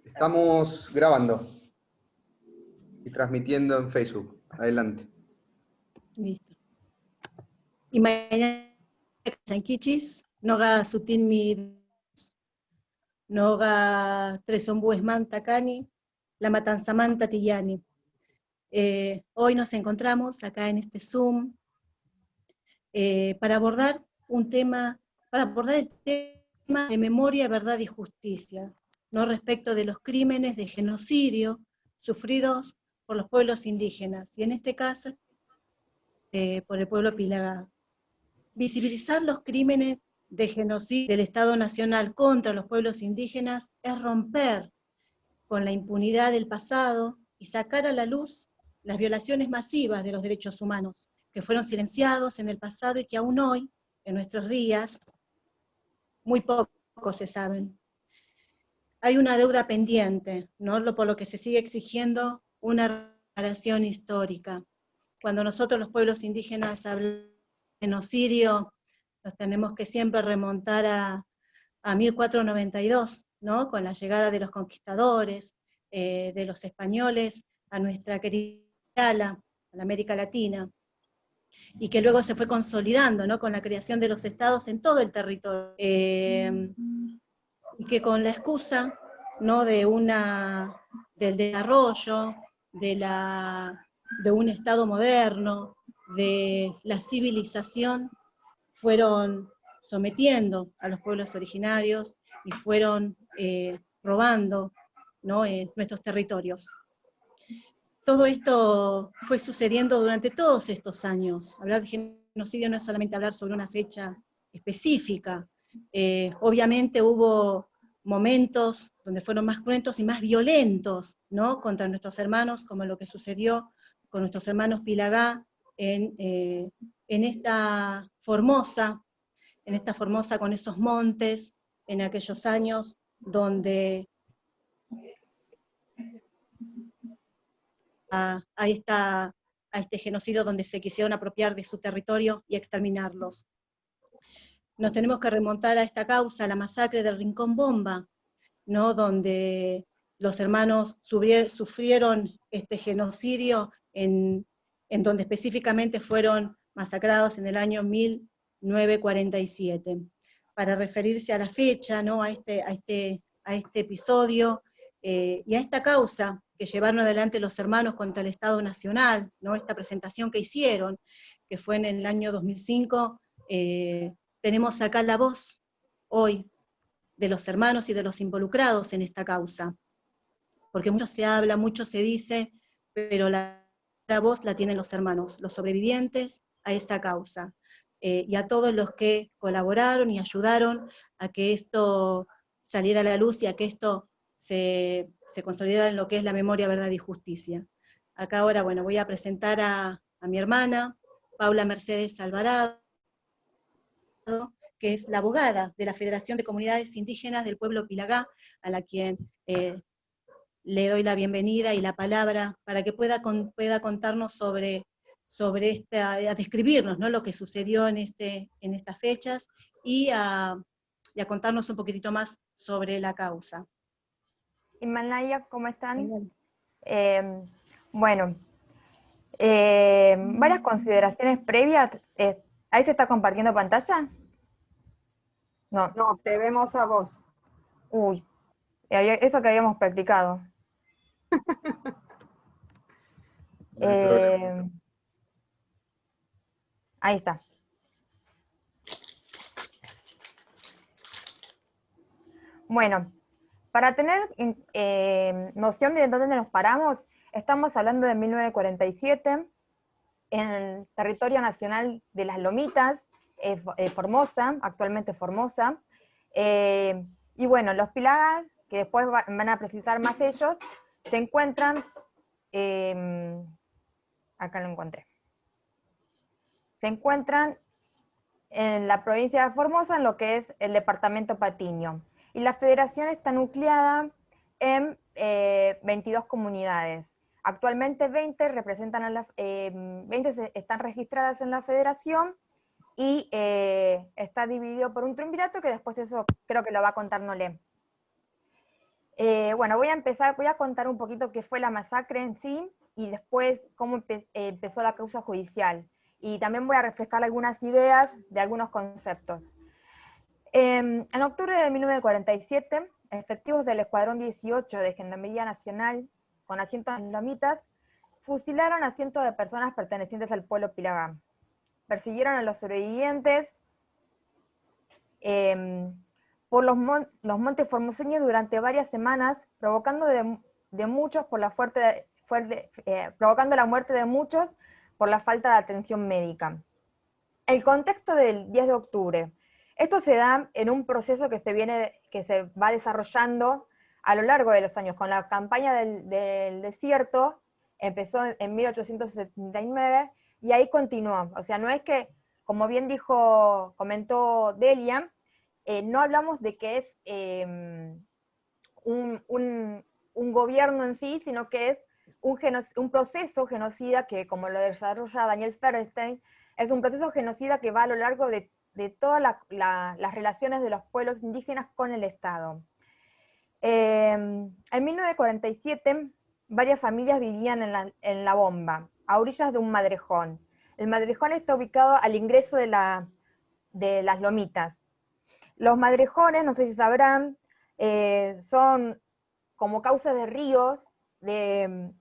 Estamos grabando y transmitiendo en Facebook. Adelante. Listo. Y mañana Yanquichis, Noga Sutin mi Noga Tresombues Manta Cani, La Matanza Manta Tillani. Hoy nos encontramos acá en este Zoom para abordar un tema, para abordar el tema de memoria, verdad y justicia, ¿no? Respecto de los crímenes de genocidio sufridos por los pueblos indígenas, y en este caso por el pueblo Pilagá. Visibilizar los crímenes de genocidio del Estado Nacional contra los pueblos indígenas es romper con la impunidad del pasado y sacar a la luz las violaciones masivas de los derechos humanos, que fueron silenciados en el pasado y que aún hoy, en nuestros días, muy poco se saben. Hay una deuda pendiente, ¿no? Por lo que se sigue exigiendo una reparación histórica. Cuando nosotros los pueblos indígenas hablamos de genocidio, nos tenemos que siempre remontar a 1492, ¿no? Con la llegada de los conquistadores, de los españoles a nuestra querida a la América Latina, y que luego se fue consolidando, ¿no? Con la creación de los estados en todo el territorio, y que con la excusa, ¿no? Del desarrollo, de un Estado moderno, de la civilización, fueron sometiendo a los pueblos originarios y fueron robando, ¿no? Nuestros territorios. Todo esto fue sucediendo durante todos estos años. Hablar de genocidio no es solamente hablar sobre una fecha específica. Obviamente hubo momentos donde fueron más cruentos y más violentos, ¿no? Contra nuestros hermanos, como lo que sucedió con nuestros hermanos Pilagá en esta Formosa con esos montes, en aquellos años donde a este genocidio, donde se quisieron apropiar de su territorio y exterminarlos. Nos tenemos que remontar a esta causa, la masacre del Rincón Bomba, ¿no? Donde los hermanos sufrieron este genocidio en donde específicamente fueron masacrados en el año 1947. Para referirse a la fecha, ¿no? a este episodio y a esta causa que llevaron adelante los hermanos contra el Estado Nacional, ¿no? Esta presentación que hicieron, que fue en el año 2005, tenemos acá la voz, hoy, de los hermanos y de los involucrados en esta causa. Porque mucho se habla, mucho se dice, pero la voz la tienen los hermanos, los sobrevivientes a esta causa, y a todos los que colaboraron y ayudaron a que esto saliera a la luz y a que esto se consolidara en lo que es la memoria, verdad y justicia. Acá ahora, bueno, voy a presentar a mi hermana, Paula Mercedes Alvarado, que es la abogada de la Federación de Comunidades Indígenas del Pueblo Pilagá, a la quien le doy la bienvenida y la palabra para que pueda contarnos sobre a describirnos, ¿no? Lo que sucedió en estas fechas y a contarnos un poquitito más sobre la causa. Imanaya, ¿cómo están? Bien. Bueno, varias consideraciones previas. ¿Ahí se está compartiendo pantalla? No. No, te vemos a vos. Uy, eso que habíamos practicado. No hay problema. Ahí está. Bueno, para tener noción de dónde nos paramos, estamos hablando de 1947, en el territorio nacional de las Lomitas, Formosa, actualmente Formosa. Y bueno, los Pilagas, que después van a precisar más ellos, se encuentran, acá lo encontré, se encuentran en la provincia de Formosa, en lo que es el departamento Patiño. Y la federación está nucleada en 22 comunidades. Actualmente 20 representan a 20 están registradas en la federación, y está dividido por un triunvirato, que después eso creo que lo va a contar Nolé. Bueno, voy a contar un poquito qué fue la masacre en sí, y después cómo empezó la causa judicial. Y también voy a refrescar algunas ideas de algunos conceptos. En octubre de 1947, efectivos del Escuadrón 18 de Gendarmería Nacional, con asientos en Lomitas, fusilaron a cientos de personas pertenecientes al pueblo Pilagá. Persiguieron a los sobrevivientes por los montes formoseños durante varias semanas, provocando de muchos por la provocando la muerte de muchos por la falta de atención médica. El contexto del 10 de octubre. Esto se da en un proceso que se va desarrollando a lo largo de los años. Con la campaña del desierto, empezó en 1879 y ahí continuó. O sea, no es que, como bien comentó Delia, no hablamos de que es un gobierno en sí, sino que es un proceso genocida que, como lo desarrolla Daniel Ferenstein, es un proceso genocida que va a lo largo de todas las relaciones de los pueblos indígenas con el Estado. En 1947, varias familias vivían en la Bomba, a orillas de un madrejón. El madrejón está ubicado al ingreso de las Lomitas. Los madrejones, no sé si sabrán, son como cauces de ríos, de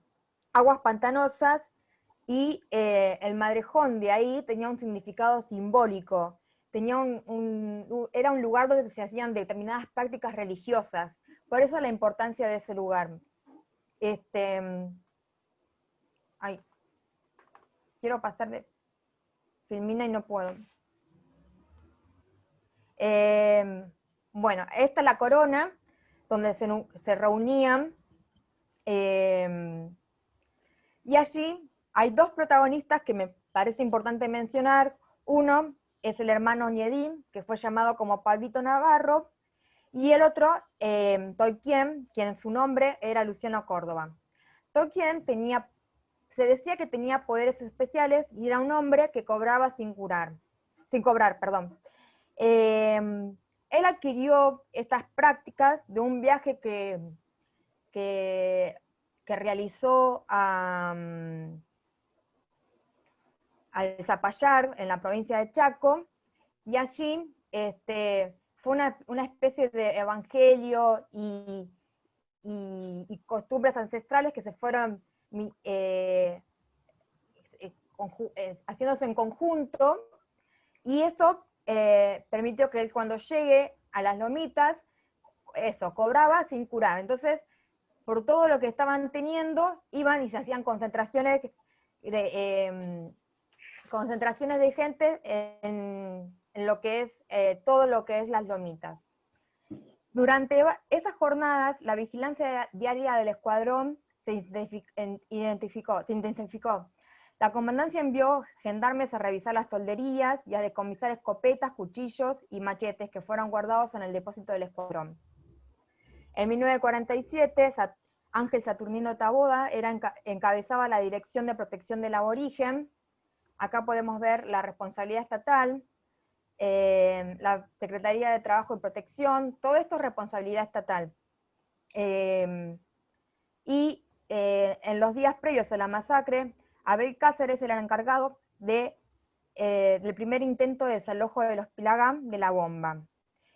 aguas pantanosas, y el madrejón de ahí tenía un significado simbólico, era un lugar donde se hacían determinadas prácticas religiosas, por eso la importancia de ese lugar. Quiero pasar de Filmina y no puedo. Bueno, esta es la corona, donde se reunían, y allí hay dos protagonistas que me parece importante mencionar. Uno es el hermano Ñedín, que fue llamado como Pablito Navarro, y el otro, Toiquien, quien su nombre era Luciano Córdoba. Toiquien se decía que tenía poderes especiales y era un hombre que cobraba sin cobrar. Él adquirió estas prácticas de un viaje que realizó al Zapallar, en la provincia de Chaco, y allí fue una especie de evangelio y costumbres ancestrales que se fueron haciéndose en conjunto, y eso permitió que él, cuando llegue a las Lomitas, cobraba sin curar. Entonces, por todo lo que estaban teniendo, iban y se hacían concentraciones de gente en lo que es todo lo que es las Lomitas. Durante esas jornadas, la vigilancia diaria del escuadrón se intensificó. La comandancia envió gendarmes a revisar las tolderías y a decomisar escopetas, cuchillos y machetes que fueron guardados en el depósito del escuadrón. En 1947, Ángel Saturnino Taboada encabezaba la Dirección de Protección del Aborigen. Acá podemos ver la responsabilidad estatal, la Secretaría de Trabajo y Protección, todo esto es responsabilidad estatal. En los días previos a la masacre, Abel Cáceres era el encargado del primer intento de desalojo de los Pilagá de la Bomba.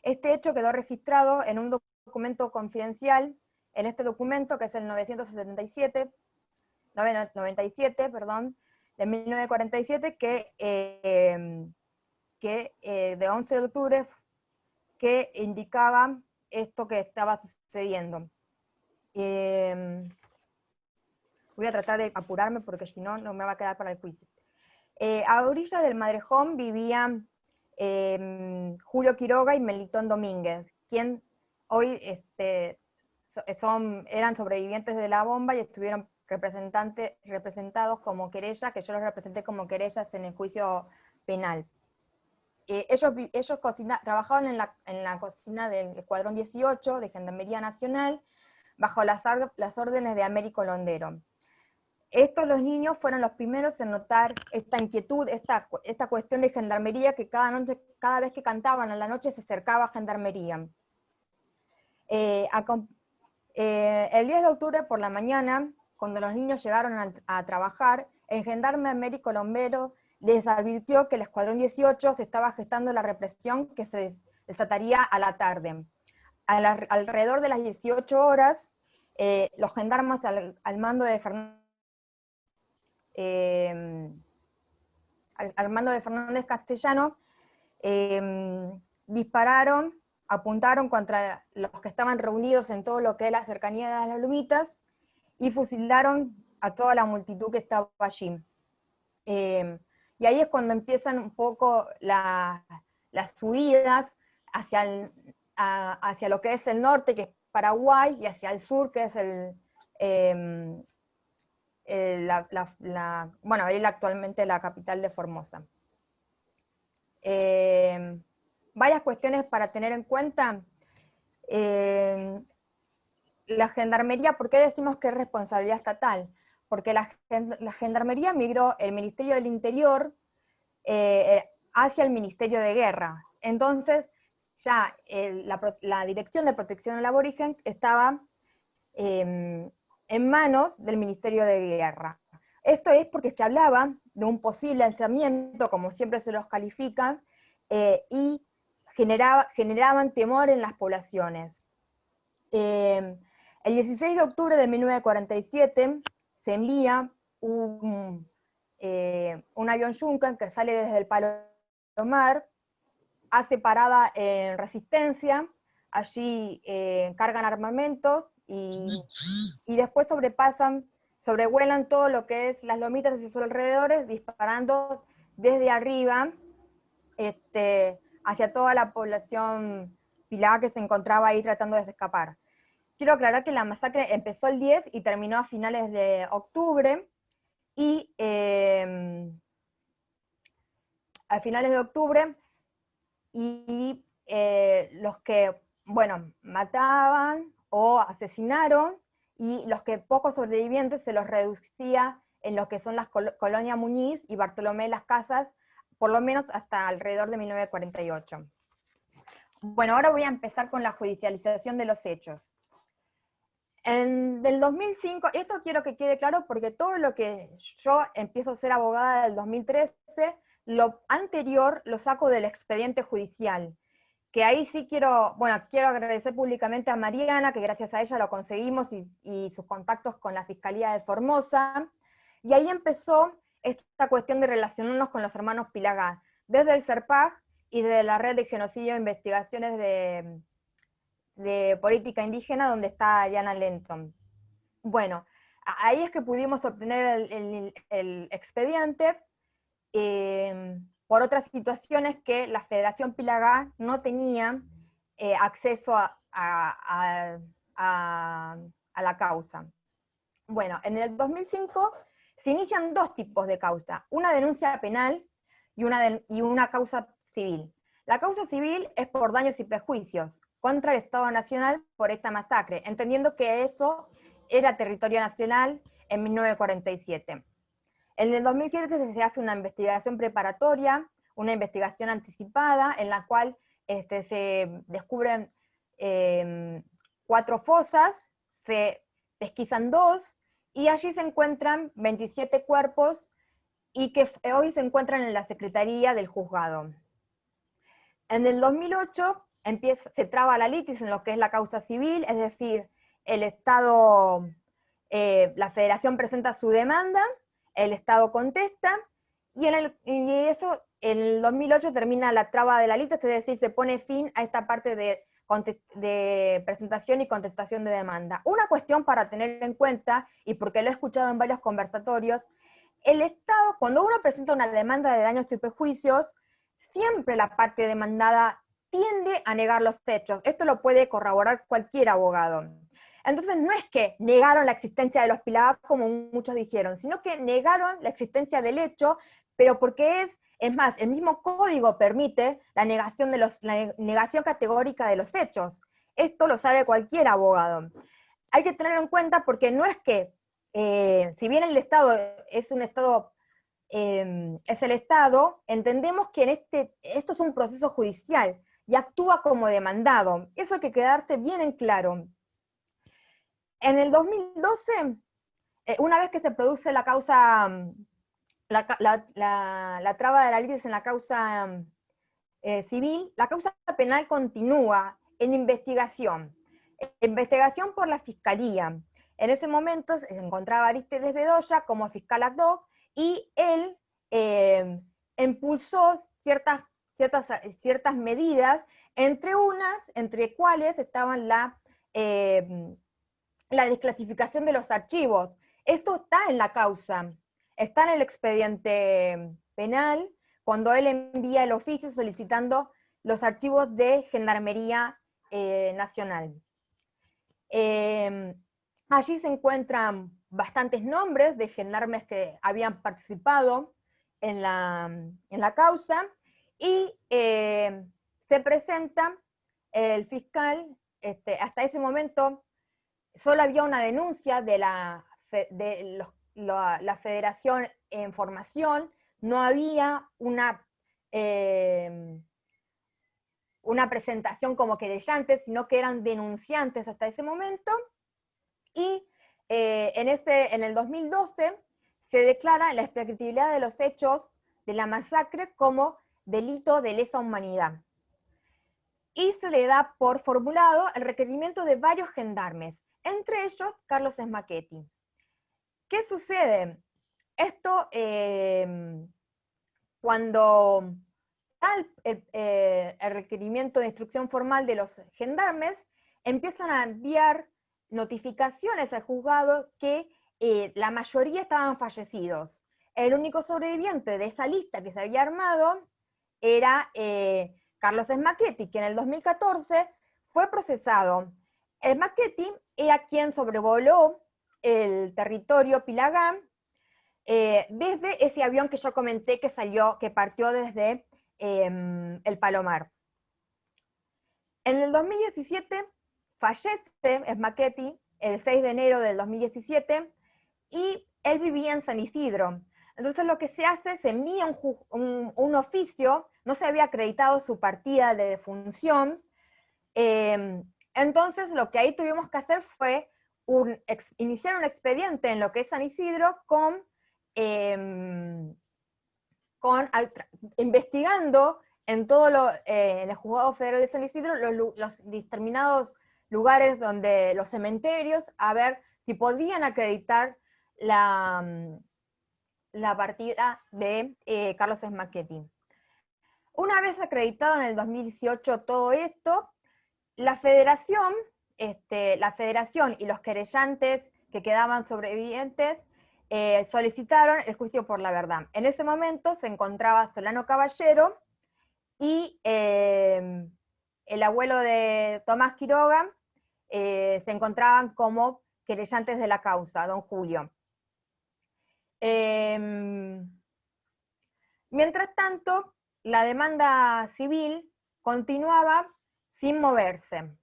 Este hecho quedó registrado en un documento confidencial, en este documento que es el 97, de 1947, de 11 de octubre, que indicaba esto que estaba sucediendo. Voy a tratar de apurarme porque si no, no me va a quedar para el juicio. A orillas del Madrejón vivían Julio Quiroga y Melitón Domínguez, quien hoy eran sobrevivientes de la bomba y estuvieron representados como querellas, que yo los representé como querellas en el juicio penal. Ellos trabajaban en la cocina del Escuadrón 18 de Gendarmería Nacional, bajo las órdenes de Américo Londero. Los niños fueron los primeros en notar esta inquietud, esta cuestión de gendarmería, que cada vez que cantaban a la noche se acercaba a gendarmería. El 10 de octubre por la mañana, cuando los niños llegaron a trabajar, el gendarme Américo Lombero les advirtió que el Escuadrón 18 se estaba gestando la represión que se desataría a la tarde. Alrededor de las 18 horas, los gendarmes al mando de Fernández Castellano dispararon, apuntaron contra los que estaban reunidos en todo lo que es la cercanía de las Lomitas y fusilaron a toda la multitud que estaba allí. Y ahí es cuando empiezan un poco las subidas hacia lo que es el norte, que es Paraguay, y hacia el sur, que es bueno, ahí actualmente la capital de Formosa. Varias cuestiones para tener en cuenta. La gendarmería, ¿por qué decimos que es responsabilidad estatal? Porque la gendarmería migró el Ministerio del Interior hacia el Ministerio de Guerra. Entonces, ya la Dirección de Protección del Aborigen estaba en manos del Ministerio de Guerra. Esto es porque se hablaba de un posible alzamiento, como siempre se los califica, y generaban temor en las poblaciones. El 16 de octubre de 1947 se envía un avión Junker que sale desde el Palomar, hace parada en Resistencia, allí cargan armamentos y después sobrevuelan todo lo que es las lomitas y sus alrededores, disparando desde arriba hacia toda la población pilá que se encontraba ahí tratando de escapar. Quiero aclarar que la masacre empezó el 10 y terminó a finales de octubre, y a finales de octubre, y los que, bueno, mataban o asesinaron, y los que pocos sobrevivientes se los reducía en lo que son las Colonia Muñiz y Bartolomé Las Casas, por lo menos hasta alrededor de 1948. Bueno, ahora voy a empezar con la judicialización de los hechos. Del 2005, esto quiero que quede claro porque todo lo que yo empiezo a ser abogada del 2013, lo anterior lo saco del expediente judicial, que ahí sí quiero agradecer públicamente a Mariana, que gracias a ella lo conseguimos, y sus contactos con la Fiscalía de Formosa, y ahí empezó esta cuestión de relacionarnos con los hermanos Pilagá, desde el CERPAG y de la Red de Genocidio e Investigaciones de Política Indígena, donde está Diana Lenton. Bueno, ahí es que pudimos obtener el expediente, por otras situaciones que la Federación Pilagá no tenía acceso a la causa. Bueno, en el 2005 se inician dos tipos de causa, una denuncia penal y una causa civil. La causa civil es por daños y prejuicios contra el Estado Nacional por esta masacre, entendiendo que eso era territorio nacional en 1947. En el 2007 se hace una investigación preparatoria, una investigación anticipada, en la cual se descubren 4 fosas, se pesquisan 2, y allí se encuentran 27 cuerpos, y que hoy se encuentran en la Secretaría del Juzgado. En el 2008 se traba la litis en lo que es la causa civil, es decir, el Estado, la Federación presenta su demanda, el Estado contesta, y eso en el 2008 termina la traba de la litis, es decir, se pone fin a esta parte de presentación y contestación de demanda. Una cuestión para tener en cuenta, y porque lo he escuchado en varios conversatorios, el Estado, cuando uno presenta una demanda de daños y perjuicios, siempre la parte demandada tiende a negar los hechos. Esto lo puede corroborar cualquier abogado. Entonces no es que negaron la existencia de los Pilagá, como muchos dijeron, sino que negaron la existencia del hecho, pero porque es más, el mismo código permite la negación categórica de los hechos. Esto lo sabe cualquier abogado. Hay que tenerlo en cuenta porque no es que, si bien el Estado es un Estado, es el Estado, entendemos que esto es un proceso judicial y actúa como demandado. Eso hay que quedarse bien en claro. En el 2012, una vez que se produce la causa, la traba de la litis en la causa civil, la causa penal continúa en investigación. Investigación por la Fiscalía. En ese momento se encontraba Arístides Bedoya como fiscal ad hoc y él impulsó ciertas medidas, entre cuales estaban la desclasificación de los archivos. Esto está en la causa, está en el expediente penal, cuando él envía el oficio solicitando los archivos de Gendarmería Nacional. Allí se encuentran bastantes nombres de gendarmes que habían participado en la causa, y se presenta el fiscal, hasta ese momento solo había una denuncia de la Federación en formación, no había una presentación como querellantes, sino que eran denunciantes hasta ese momento, y en el 2012 se declara la imprescriptibilidad de los hechos de la masacre como delito de lesa humanidad. Y se le da por formulado el requerimiento de varios gendarmes, entre ellos Carlos Smachetti. ¿Qué sucede? Esto, cuando da el requerimiento de instrucción formal de los gendarmes, empiezan a enviar notificaciones al juzgado que la mayoría estaban fallecidos. El único sobreviviente de esa lista que se había armado era Carlos Smachetti, que en el 2014 fue procesado. Smachetti era quien sobrevoló el territorio Pilagá desde ese avión que yo comenté que partió desde el Palomar. En el 2017 fallece Smachetti, el 6 de enero del 2017, y él vivía en San Isidro. Entonces lo que se hace, se envía un oficio, no se había acreditado su partida de defunción, entonces lo que ahí tuvimos que hacer fue iniciar un expediente en lo que es San Isidro investigando en en el Juzgado Federal de San Isidro los determinados lugares donde los cementerios, a ver si podían acreditar la partida de Carlos Smachetti. Una vez acreditado en el 2018 todo esto, la federación y los querellantes que quedaban sobrevivientes solicitaron el juicio por la verdad. En ese momento se encontraba Solano Caballero y el abuelo de Tomás Quiroga se encontraban como querellantes de la causa, don Julio. Mientras tanto, la demanda civil continuaba sin moverse.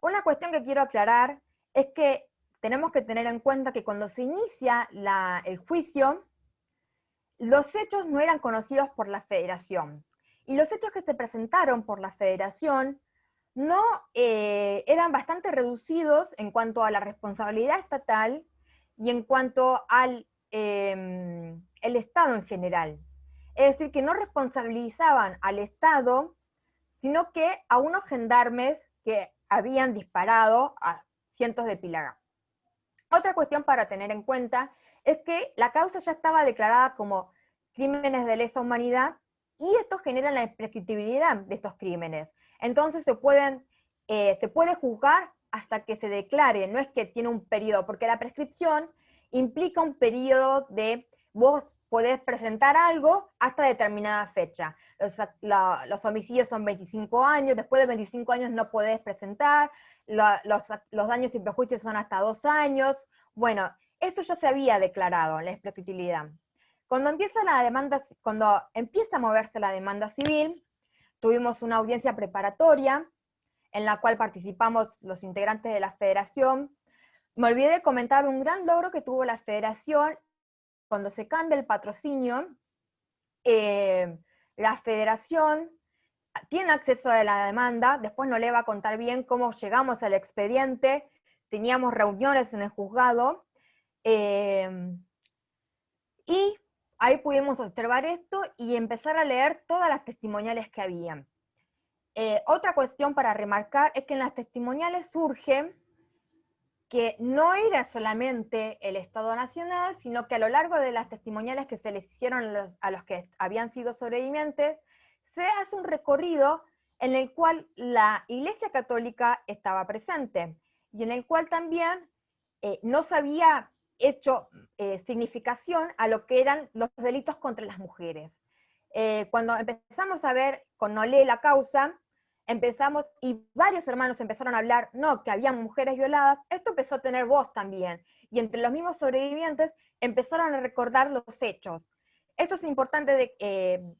Una cuestión que quiero aclarar es que tenemos que tener en cuenta que cuando se inicia el juicio, los hechos no eran conocidos por la Federación. Y los hechos que se presentaron por la Federación no eran bastante reducidos en cuanto a la responsabilidad estatal y en cuanto al el Estado en general. Es decir, que no responsabilizaban al Estado, sino que a unos gendarmes que habían disparado a cientos de Pilagá. Otra cuestión para tener en cuenta es que la causa ya estaba declarada como crímenes de lesa humanidad, y esto genera la imprescriptibilidad de estos crímenes. Entonces se puede juzgar hasta que se declare, no es que tiene un periodo, porque la prescripción implica un periodo de vos podés presentar algo hasta determinada fecha. Los homicidios son 25 años, después de 25 años no podés presentar, los daños y perjuicios son hasta 2 años. Bueno, eso ya se había declarado, la imprescriptibilidad. Cuando empieza a moverse la demanda civil, tuvimos una audiencia preparatoria en la cual participamos los integrantes de la Federación. Me olvidé de comentar un gran logro que tuvo la Federación cuando se cambia el patrocinio. La Federación tiene acceso a la demanda, después no le va a contar bien cómo llegamos al expediente, teníamos reuniones en el juzgado, y ahí pudimos observar esto y empezar a leer todas las testimoniales que había. Otra cuestión para remarcar es que en las testimoniales surge que no era solamente el Estado Nacional, sino que a lo largo de las testimoniales que se les hicieron a los que habían sido sobrevivientes, se hace un recorrido en el cual la Iglesia Católica estaba presente, y en el cual también no se había hecho significación a lo que eran los delitos contra las mujeres. Cuando empezamos a ver con Nolé la causa, empezamos, y varios hermanos empezaron a hablar, no, que había mujeres violadas, esto empezó a tener voz también, y entre los mismos sobrevivientes empezaron a recordar los hechos. Esto es importante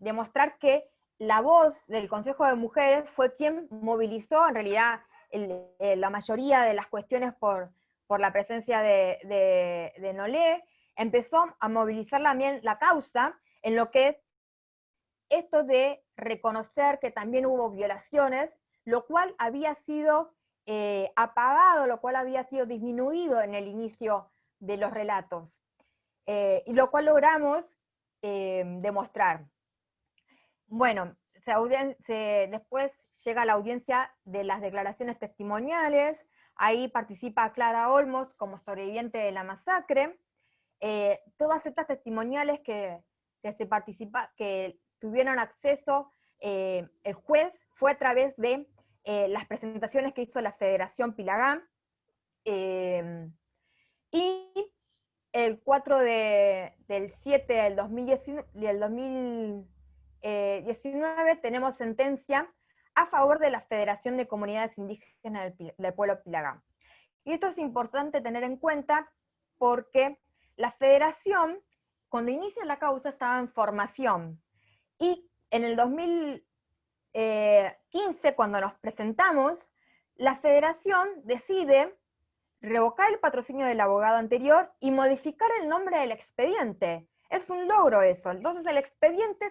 demostrar que la voz del Consejo de Mujeres fue quien movilizó, en realidad, la mayoría de las cuestiones por la presencia de Nolé, empezó a movilizar también la causa en lo que es esto de reconocer que también hubo violaciones, lo cual había sido apagado, lo cual había sido disminuido en el inicio de los relatos, y lo cual logramos demostrar. Bueno, después llega la audiencia de las declaraciones testimoniales, ahí participa Clara Olmos como sobreviviente de la masacre. Todas estas testimoniales que tuvieron acceso, el juez fue a través de las presentaciones que hizo la Federación Pilagá, y el 4 del 7 del 2019 tenemos sentencia a favor de la Federación de Comunidades Indígenas del Pueblo Pilagá. Y esto es importante tener en cuenta porque la Federación, cuando inicia la causa, estaba en formación. Y en el 2015, cuando nos presentamos, la Federación decide revocar el patrocinio del abogado anterior y modificar el nombre del expediente. Es un logro eso. Entonces el expediente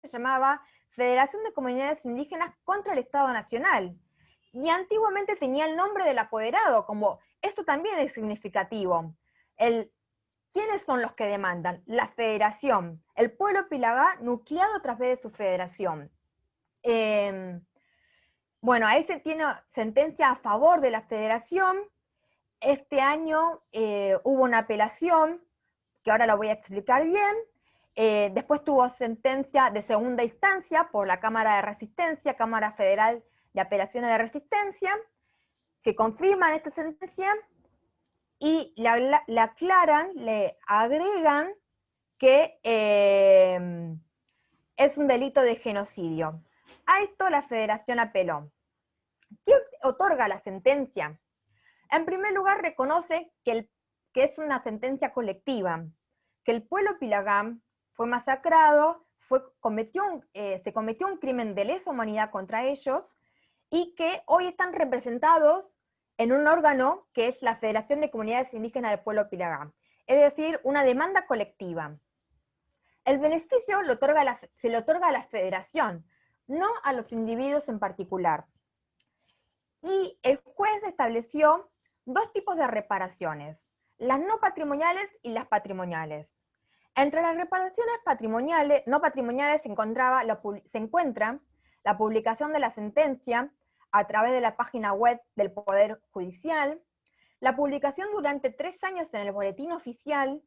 se llamaba Federación de Comunidades Indígenas contra el Estado Nacional. Y antiguamente tenía el nombre del apoderado, como esto también es significativo. ¿Quiénes son los que demandan? La Federación, el pueblo Pilagá nucleado a través de su federación. Bueno, ahí se tiene sentencia a favor de la Federación. Este año hubo una apelación, que ahora la voy a explicar bien. Después tuvo sentencia de segunda instancia por la Cámara de Resistencia, Cámara Federal de Apelaciones de Resistencia, que confirman esta sentencia, y le aclaran, le agregan que es un delito de genocidio. A esto la Federación apeló. ¿Qué otorga la sentencia? En primer lugar, reconoce que es una sentencia colectiva, que el pueblo Pilagá fue masacrado, se cometió un crimen de lesa humanidad contra ellos, y que hoy están representados en un órgano que es la Federación de Comunidades Indígenas del Pueblo Pilagá, es decir, una demanda colectiva. El beneficio se le otorga a la Federación, no a los individuos en particular. Y el juez estableció dos tipos de reparaciones, las no patrimoniales y las patrimoniales. Entre las reparaciones no patrimoniales se encuentra la publicación de la sentencia a través de la página web del Poder Judicial, la publicación durante 3 años en el Boletín Oficial,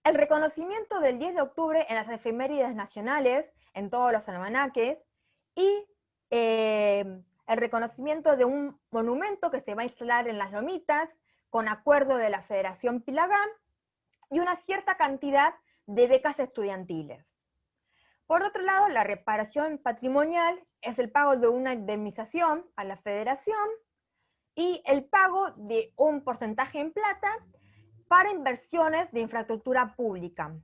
el reconocimiento del 10 de octubre en las efemérides nacionales, en todos los almanaques, y el reconocimiento de un monumento que se va a instalar en las Lomitas, con acuerdo de la Federación Pilagá, y una cierta cantidad de becas estudiantiles. Por otro lado, la reparación patrimonial es el pago de una indemnización a la Federación y el pago de un porcentaje en plata para inversiones de infraestructura pública.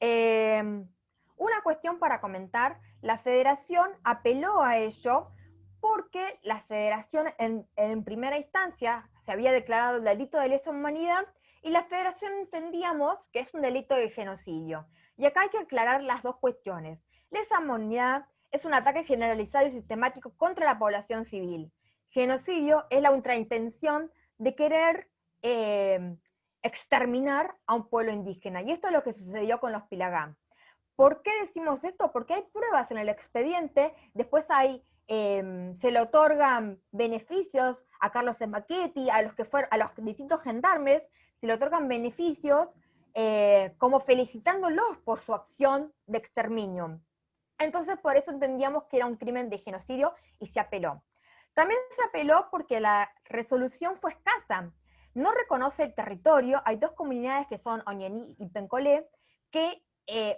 Una cuestión para comentar, la Federación apeló a ello porque la Federación en primera instancia se había declarado el delito de lesa humanidad, y la Federación entendíamos que es un delito de genocidio. Y acá hay que aclarar las dos cuestiones. Lesa humanidad es un ataque generalizado y sistemático contra la población civil. genocidio es la ultraintención de querer exterminar a un pueblo indígena. Y esto es lo que sucedió con los Pilagá. ¿Por qué decimos esto? Porque hay pruebas en el expediente, después se le otorgan beneficios a Carlos Emachetti, a los distintos gendarmes, se le otorgan beneficios como felicitándolos por su acción de exterminio. Entonces por eso entendíamos que era un crimen de genocidio y se apeló. También se apeló porque la resolución fue escasa. No reconoce el territorio, hay dos comunidades que son Oñení y Pencolé, que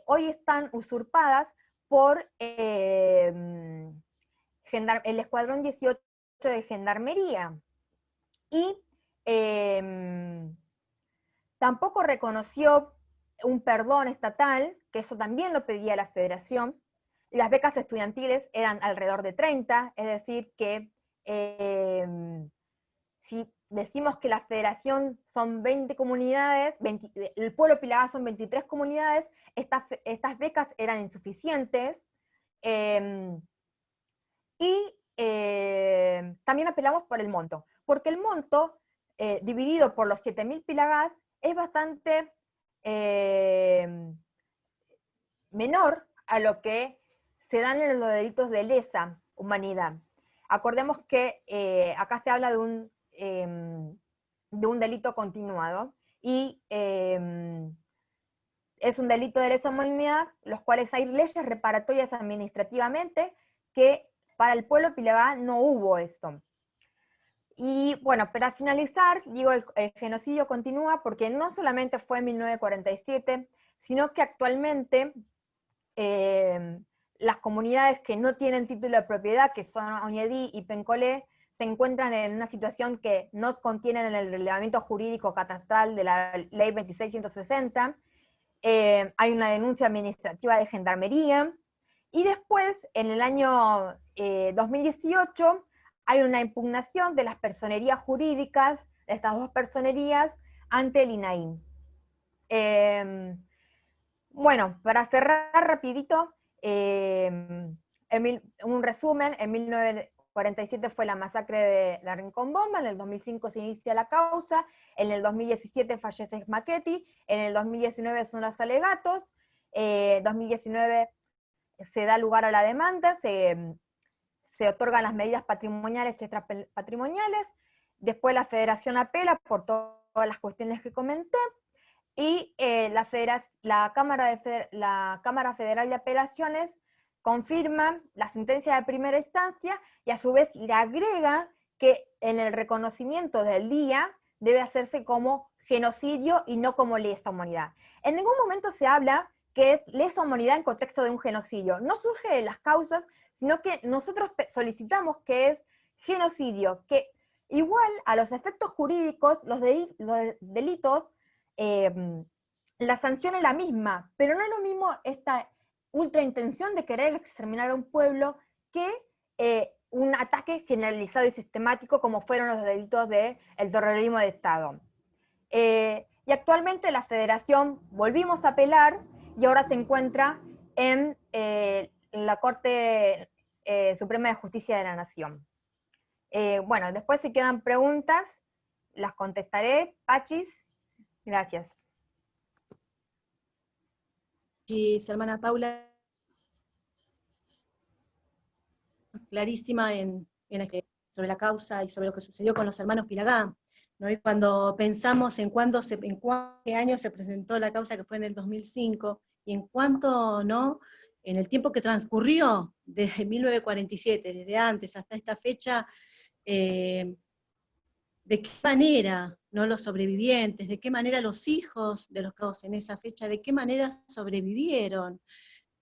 hoy están usurpadas por el Escuadrón 18 de Gendarmería. Y tampoco reconoció un perdón estatal, que eso también lo pedía la Federación. Las becas estudiantiles eran alrededor de 30, es decir que si decimos que la Federación son 20 comunidades, el pueblo Pilagá son 23 comunidades, estas becas eran insuficientes, y también apelamos por el monto, porque el monto dividido por los 7.000 Pilagás es bastante menor a lo que se dan en los delitos de lesa humanidad. Acordemos que acá se habla de un delito continuado, y es un delito de lesa humanidad, los cuales hay leyes reparatorias administrativamente, que para el pueblo Pilagá no hubo esto. Y bueno, para finalizar, digo, el genocidio continúa porque no solamente fue en 1947, sino que actualmente las comunidades que no tienen título de propiedad, que son Oñedí y Pencolé, se encuentran en una situación que no contienen el relevamiento jurídico catastral de la ley 2660, hay una denuncia administrativa de gendarmería, y después, en el año 2018, hay una impugnación de las personerías jurídicas, de estas dos personerías, ante el INAI. Bueno, para cerrar rapidito, un resumen, en 1947 fue la masacre de la Rincón Bomba, en el 2005 se inicia la causa, en el 2017 fallece Emachetti, en el 2019 son los alegatos, 2019 se da lugar a la demanda, se otorgan las medidas patrimoniales y extrapatrimoniales, después la Federación apela por todas las cuestiones que comenté, y la Cámara Federal de Apelaciones confirma la sentencia de primera instancia, y a su vez le agrega que en el reconocimiento del día debe hacerse como genocidio y no como lesa humanidad. En ningún momento se habla que es lesa humanidad en contexto de un genocidio. No surge de las causas, sino que nosotros solicitamos que es genocidio, que igual a los efectos jurídicos, los delitos, la sanción es la misma, pero no es lo mismo esta ultraintención de querer exterminar a un pueblo que un ataque generalizado y sistemático como fueron los delitos del terrorismo de Estado. Y actualmente la Federación volvimos a apelar, y ahora se encuentra en la Corte Suprema de Justicia de la Nación. Bueno, después si quedan preguntas, las contestaré. Pachis, gracias. Y hermana Paula, clarísima sobre la causa y sobre lo que sucedió con los hermanos Pilagá, ¿no? Y cuando pensamos en qué año se presentó la causa, que fue en el 2005, y en cuánto, ¿no?, en el tiempo que transcurrió desde 1947, desde antes hasta esta fecha, de qué manera, ¿no?, los sobrevivientes, de qué manera los hijos de los caos en esa fecha, de qué manera sobrevivieron,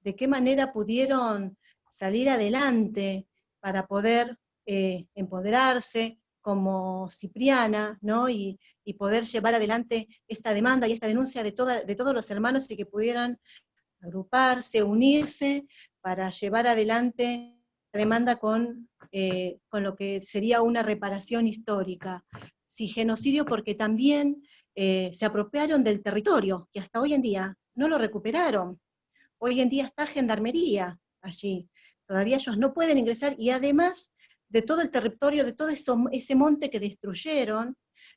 de qué manera pudieron salir adelante para poder empoderarse como Cipriana, ¿no?, y poder llevar adelante esta demanda y esta denuncia de todos los hermanos, y que pudieran agruparse, unirse para llevar adelante la demanda con lo que sería una reparación histórica. Sí, genocidio porque también se apropiaron del territorio, que hasta hoy en día no lo recuperaron. Hoy en día está Gendarmería allí, todavía ellos no pueden ingresar, y además de todo el territorio, de todo ese monte que destruyeron,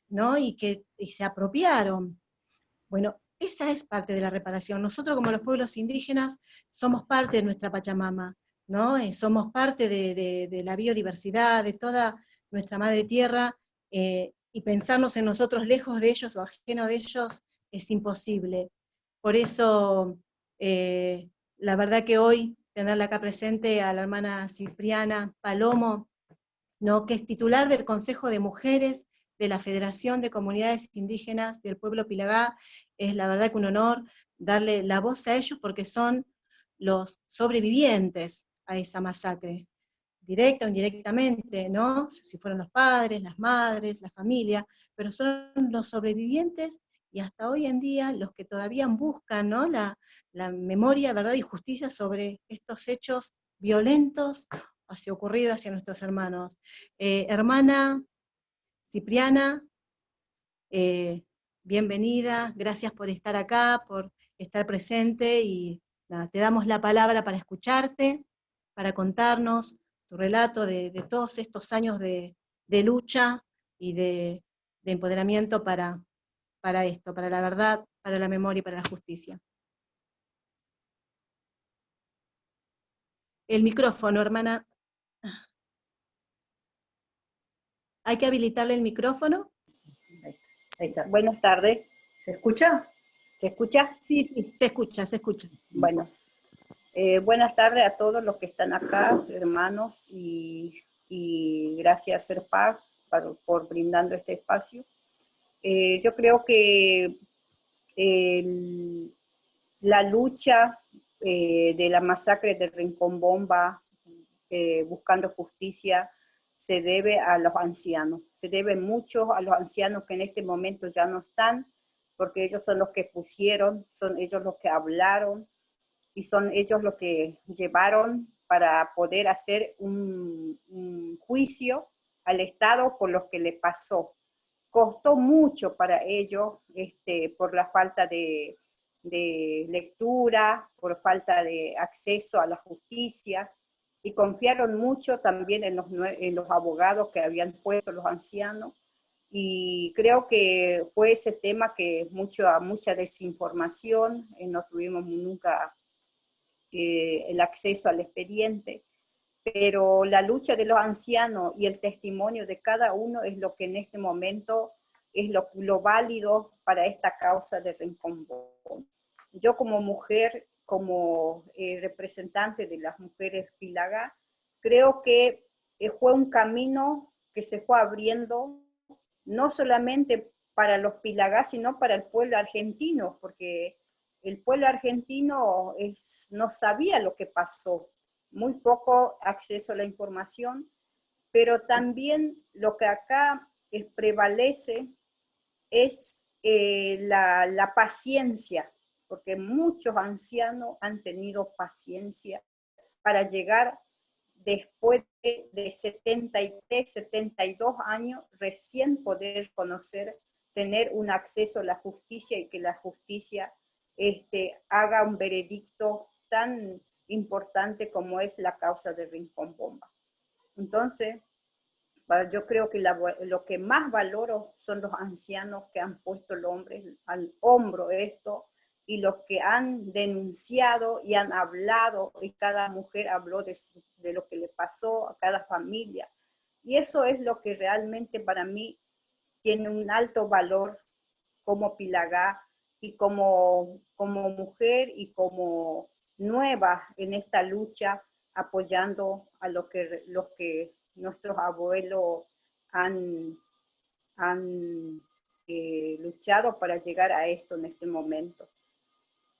¿no? Y se apropiaron. Bueno, esa es parte de la reparación. Nosotros como los pueblos indígenas somos parte de nuestra Pachamama, ¿no? Somos parte de la biodiversidad, de toda nuestra madre tierra, y pensarnos en nosotros lejos de ellos o ajeno de ellos es imposible. Por eso, la verdad que hoy tenerla acá presente a la hermana Cipriana Palomo, ¿no? Que es titular del Consejo de Mujeres de la Federación de Comunidades Indígenas del Pueblo Pilagá, es la verdad que un honor darle la voz a ellos porque son los sobrevivientes a esa masacre, directa o indirectamente, ¿no? Si fueron los padres, las madres, la familia, pero son los sobrevivientes y hasta hoy en día los que todavía buscan, ¿no? la memoria, verdad y justicia sobre estos hechos violentos hacia ocurrido hacia nuestros hermanos. Hermana Cipriana, bienvenida, gracias por estar acá, por estar presente y nada, te damos la palabra para escucharte, para contarnos tu relato de todos estos años de lucha y de empoderamiento para esto, para la verdad, para la memoria y para la justicia. El micrófono, hermana. Hay que habilitarle el micrófono. Ahí está. Buenas tardes. ¿Se escucha? ¿Se escucha? Sí, sí, se escucha, se escucha. Bueno, buenas tardes a todos los que están acá, hermanos, y gracias Serpag por brindando este espacio. Yo creo que la lucha de la masacre de Rincón Bomba, buscando justicia, se debe a los ancianos, se debe mucho a los ancianos que en este momento ya no están, porque ellos son los que pusieron, son ellos los que hablaron, y son ellos los que llevaron para poder hacer un juicio al Estado por lo que le pasó. Costó mucho para ellos, por la falta de lectura, por falta de acceso a la justicia, y confiaron mucho también en los abogados que habían puesto los ancianos, y creo que fue ese tema que mucha desinformación, no tuvimos nunca el acceso al expediente, pero la lucha de los ancianos y el testimonio de cada uno es lo que en este momento es lo válido para esta causa de Rincón Bomba. Yo como mujer, como representante de las mujeres Pilagá, creo que fue un camino que se fue abriendo, no solamente para los Pilagá, sino para el pueblo argentino, porque el pueblo argentino no sabía lo que pasó, muy poco acceso a la información, pero también lo que acá prevalece es la paciencia, porque muchos ancianos han tenido paciencia para llegar después de 73, 72 años, recién poder conocer, tener un acceso a la justicia y que la justicia haga un veredicto tan importante como es la causa de Rincón Bomba. Entonces, yo creo que lo que más valoro son los ancianos que han puesto al hombro esto, y los que han denunciado y han hablado, y cada mujer habló de lo que le pasó a cada familia. Y eso es lo que realmente para mí tiene un alto valor como Pilagá y como mujer y como nueva en esta lucha, apoyando a los que nuestros abuelos han luchado para llegar a esto en este momento.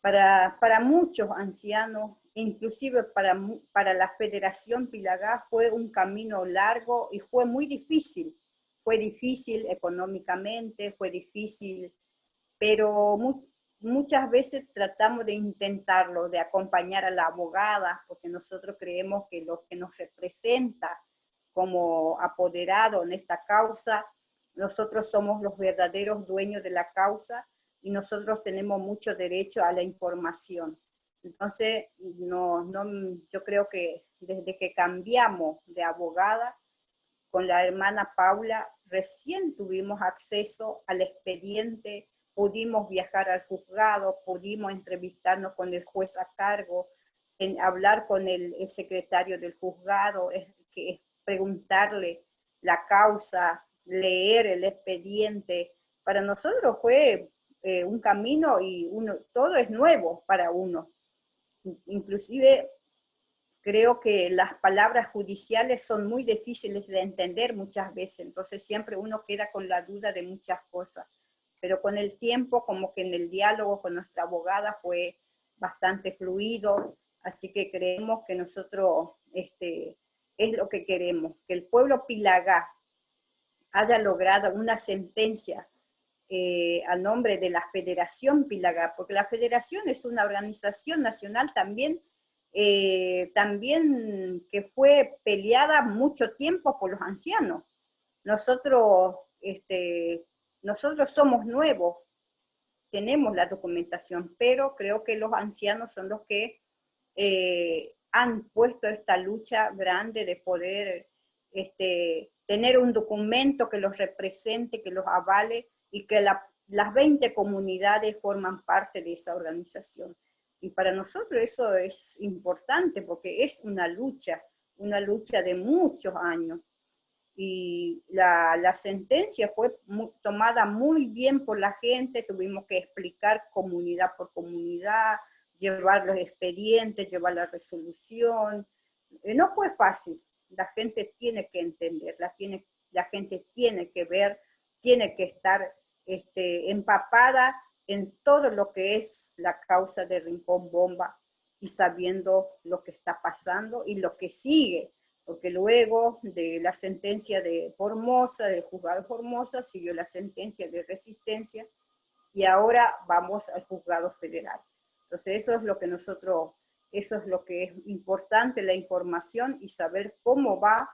Para muchos ancianos, inclusive para la Federación Pilagá, fue un camino largo y fue muy difícil. Fue difícil económicamente, fue difícil, pero muchas veces tratamos de intentarlo, de acompañar a la abogada, porque nosotros creemos que los que nos representa como apoderados en esta causa, nosotros somos los verdaderos dueños de la causa, y nosotros tenemos mucho derecho a la información. Entonces, yo creo que desde que cambiamos de abogada, con la hermana Paula, recién tuvimos acceso al expediente, pudimos viajar al juzgado, pudimos entrevistarnos con el juez a cargo, hablar con el secretario del juzgado, preguntarle la causa, leer el expediente. Para nosotros fue un camino y todo es nuevo para uno. Inclusive creo que las palabras judiciales son muy difíciles de entender muchas veces, entonces siempre uno queda con la duda de muchas cosas. Pero con el tiempo, como que en el diálogo con nuestra abogada fue bastante fluido, así que creemos que nosotros es lo que queremos, que el pueblo Pilagá haya logrado una sentencia a nombre de la Federación Pilagá, porque la Federación es una organización nacional también que fue peleada mucho tiempo por los ancianos. Nosotros somos nuevos, tenemos la documentación, pero creo que los ancianos son los que han puesto esta lucha grande de poder tener un documento que los represente, que los avale y que las 20 comunidades forman parte de esa organización. Y para nosotros eso es importante porque es una lucha de muchos años. Y la sentencia fue tomada muy bien por la gente, tuvimos que explicar comunidad por comunidad, llevar los expedientes, llevar la resolución. No fue fácil, la gente tiene que entender, la gente tiene que ver, tiene que estar empapada en todo lo que es la causa de Rincón Bomba y sabiendo lo que está pasando y lo que sigue, porque luego de la sentencia de Formosa, del juzgado de Formosa, siguió la sentencia de Resistencia y ahora vamos al juzgado federal. Entonces eso es lo que es importante, la información y saber cómo va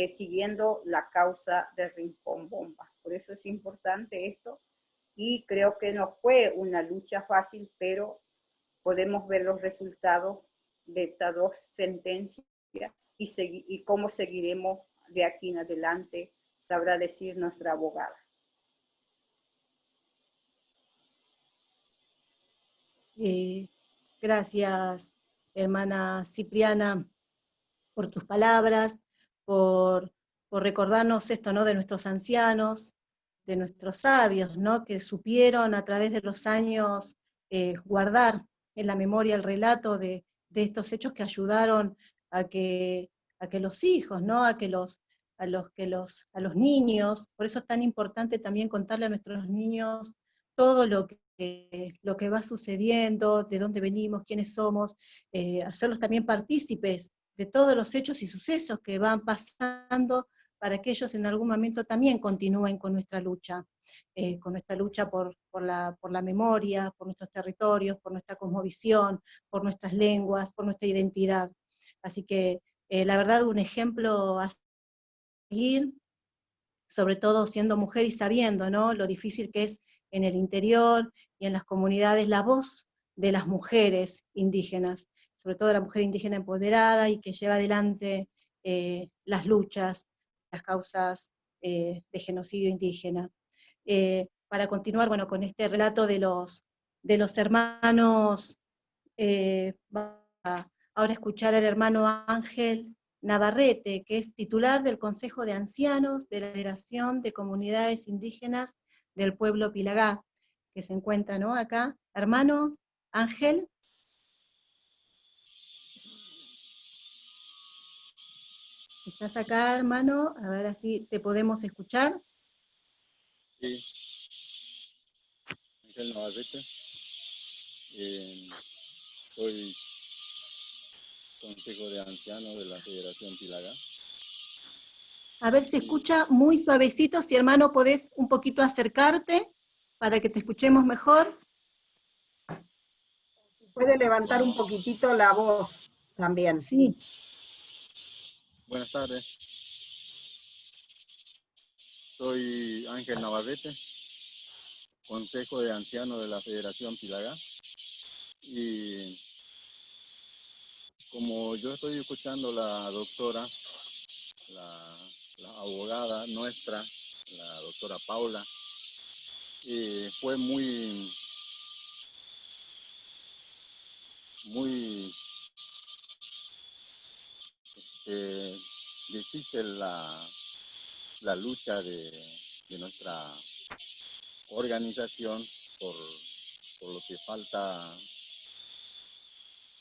siguiendo la causa de Rincón Bomba. Por eso es importante esto y creo que no fue una lucha fácil, pero podemos ver los resultados de estas dos sentencias y cómo seguiremos de aquí en adelante, sabrá decir nuestra abogada. Gracias, hermana Cipriana, por tus palabras, por recordarnos esto, ¿no?, de nuestros ancianos, de nuestros sabios, ¿no?, que supieron a través de los años guardar en la memoria el relato de estos hechos que ayudaron a que los hijos, ¿no?, a los niños, por eso es tan importante también contarle a nuestros niños todo lo que va sucediendo, de dónde venimos, quiénes somos, hacerlos también partícipes de todos los hechos y sucesos que van pasando para que ellos en algún momento también continúen con nuestra lucha por la memoria, por nuestros territorios, por nuestra cosmovisión, por nuestras lenguas, por nuestra identidad. Así que la verdad un ejemplo a seguir, sobre todo siendo mujer y sabiendo, ¿no?, lo difícil que es en el interior y en las comunidades la voz de las mujeres indígenas, sobre todo la mujer indígena empoderada y que lleva adelante las luchas, las causas de genocidio indígena. Para continuar, bueno, con este relato de los hermanos, vamos a ahora escuchar al hermano Ángel Navarrete, que es titular del Consejo de Ancianos de la Federación de Comunidades Indígenas del Pueblo Pilagá, que se encuentra, ¿no?, acá. Hermano Ángel. ¿Estás acá, hermano? A ver si te podemos escuchar. Sí, Ángel Navarrete. Soy Consejo de Ancianos de la Federación Pilagá. A ver, se escucha muy suavecito, si hermano podés un poquito acercarte para que te escuchemos mejor. Puede levantar un poquitito la voz también. Sí. Buenas tardes. Soy Ángel Navarrete, Consejo de Ancianos de la Federación Pilagá. Y como yo estoy escuchando la doctora, la la abogada nuestra, la doctora Paula, fue muy difícil la lucha de nuestra organización por lo que falta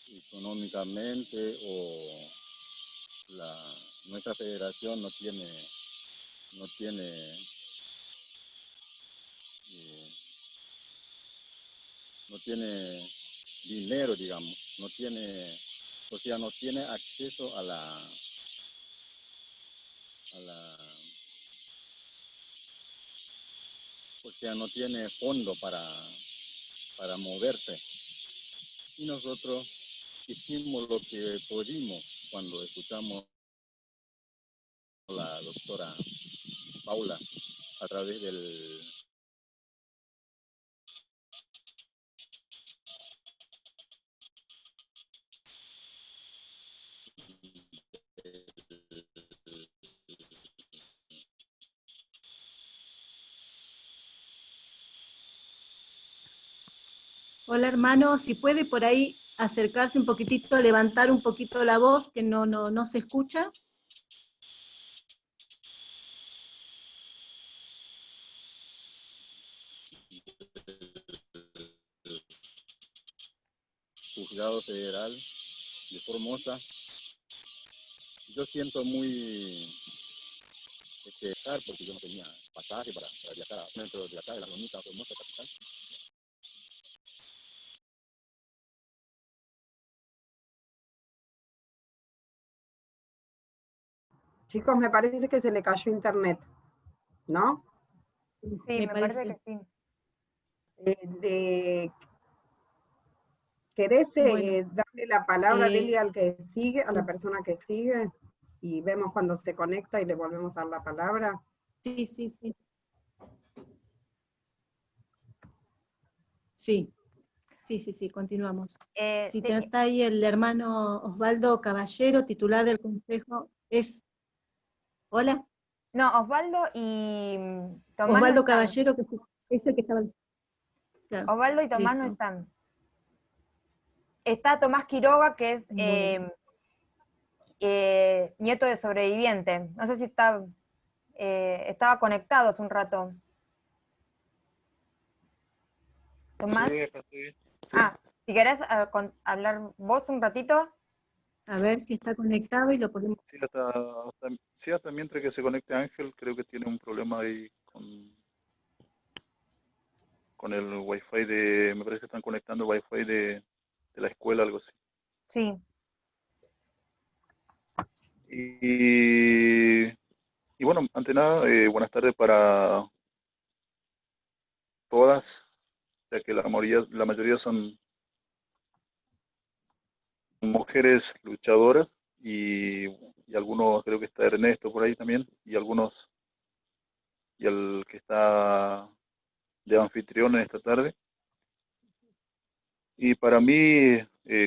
económicamente, o nuestra federación no tiene dinero, digamos, no tiene acceso a no tiene fondo para moverse. Y nosotros hicimos lo que pudimos cuando escuchamos a la doctora Paula a través del Hola hermano, si puede por ahí acercarse un poquitito, levantar un poquito la voz, que no se escucha. Juzgado Federal de Formosa. Yo siento muy estar porque yo no tenía pasaje para viajar dentro de acá de la bonita Formosa capital. Chicos, me parece que se le cayó internet, ¿no? Sí, me parece que sí. ¿Querés Bueno, darle la palabra, Delia, al que sigue, a la persona que sigue? Y vemos cuando se conecta y le volvemos a dar la palabra. sí, sí, sí. Sí, sí, sí, sí, continuamos. Si está ahí el hermano Osvaldo Caballero, titular del Consejo, ¿Hola? No, Osvaldo y Tomás Osvaldo no están. Caballero, que es el que estaba... Claro, Osvaldo y Tomás no listo. están. Está Tomás Quiroga, que es Bueno. nieto de sobreviviente. No sé si estaba conectado hace un rato. Tomás. Sí, acá estoy. Sí. Si querés hablar vos un ratito. A ver si está conectado y lo ponemos. Sí, hasta mientras que se conecte Ángel, creo que tiene un problema ahí con el wifi me parece que están conectando el wifi de la escuela, algo así. Sí. Y bueno, ante nada, buenas tardes para todas, ya que la mayoría son mujeres luchadoras y algunos, creo que está Ernesto por ahí también, y el que está de anfitrión en esta tarde. Y para mí,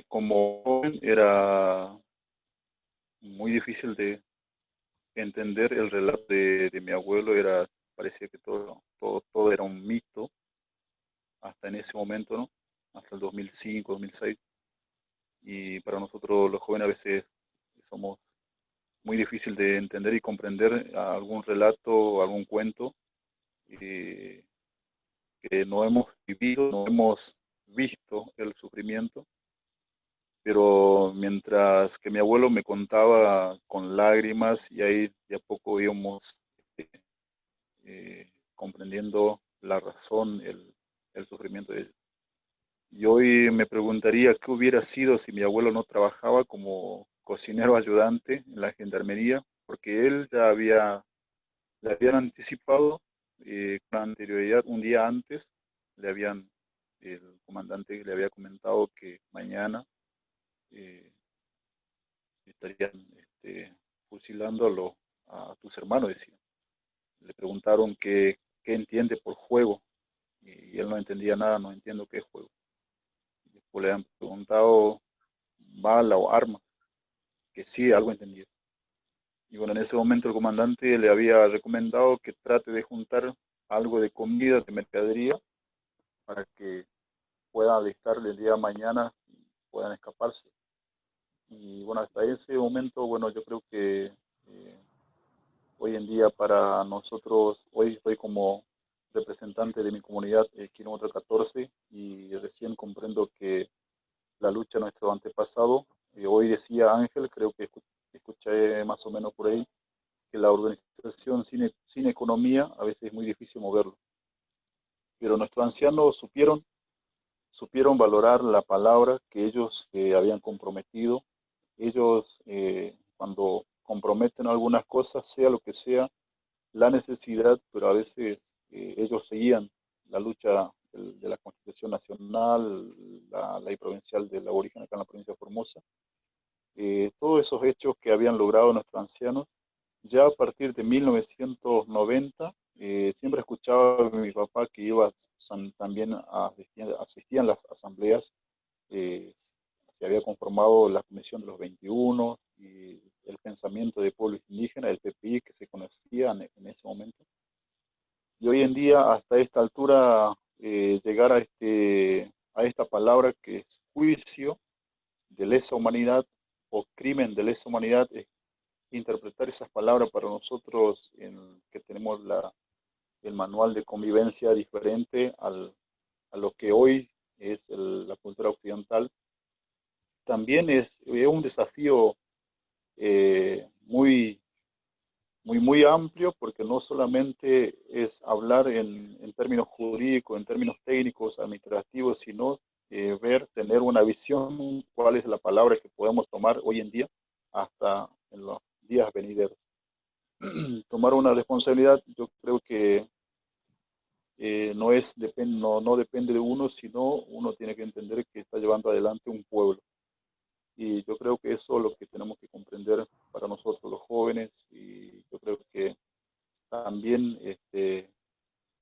como joven, era muy difícil de entender el relato de mi abuelo. Parecía que todo era un mito hasta en ese momento, ¿no? Hasta el 2005, 2006. Y para nosotros los jóvenes a veces somos muy difícil de entender y comprender algún relato, algún cuento que no hemos vivido, no hemos visto el sufrimiento, pero mientras que mi abuelo me contaba con lágrimas y ahí de a poco íbamos comprendiendo la razón, el sufrimiento de él. Y hoy me preguntaría qué hubiera sido si mi abuelo no trabajaba como cocinero ayudante en la gendarmería, porque él le habían anticipado con anterioridad, un día antes, el comandante le había comentado que mañana estarían fusilándolo a tus hermanos, decía. Le preguntaron qué entiende por juego, y él no entendía nada, no entiendo qué es juego. Después le han preguntado bala o arma, que sí, algo entendía. Y bueno, en ese momento el comandante le había recomendado que trate de juntar algo de comida, de mercadería, para que puedan alistarle el día de mañana y puedan escaparse. Y bueno, hasta ese momento, bueno, yo creo que hoy en día para nosotros, hoy estoy como representante de mi comunidad, kilómetro 14, y recién comprendo que la lucha de nuestro antepasado, hoy decía Ángel, creo que escuché más o menos por ahí, que la organización sin economía a veces es muy difícil moverlo. Pero nuestros ancianos supieron valorar la palabra que ellos habían comprometido. Ellos, cuando comprometen algunas cosas, sea lo que sea, la necesidad, pero a veces ellos seguían la lucha de la Constitución Nacional, la ley provincial del aborigen acá en la provincia de Formosa. Todos esos hechos que habían logrado nuestros ancianos, ya a partir de 1990, siempre escuchaba a mi papá que iba también asistía a las asambleas. Se había conformado la Comisión de los 21 y el pensamiento de pueblos indígenas, el PPI, que se conocía en ese momento. Y hoy en día, hasta esta altura, llegar a esta palabra que es juicio de lesa humanidad o crimen de lesa humanidad, es interpretar esas palabras para nosotros que tenemos el manual de convivencia diferente a lo que hoy es la cultura occidental. También es un desafío muy amplio, porque no solamente es hablar en términos jurídicos, en términos técnicos, administrativos, sino tener una visión, cuál es la palabra que podemos tomar hoy en día hasta en los días venideros. Tomar una responsabilidad, yo creo que no depende de uno, sino uno tiene que entender que está llevando adelante un pueblo. Y yo creo que eso es lo que tenemos que comprender para nosotros los jóvenes, y yo creo que también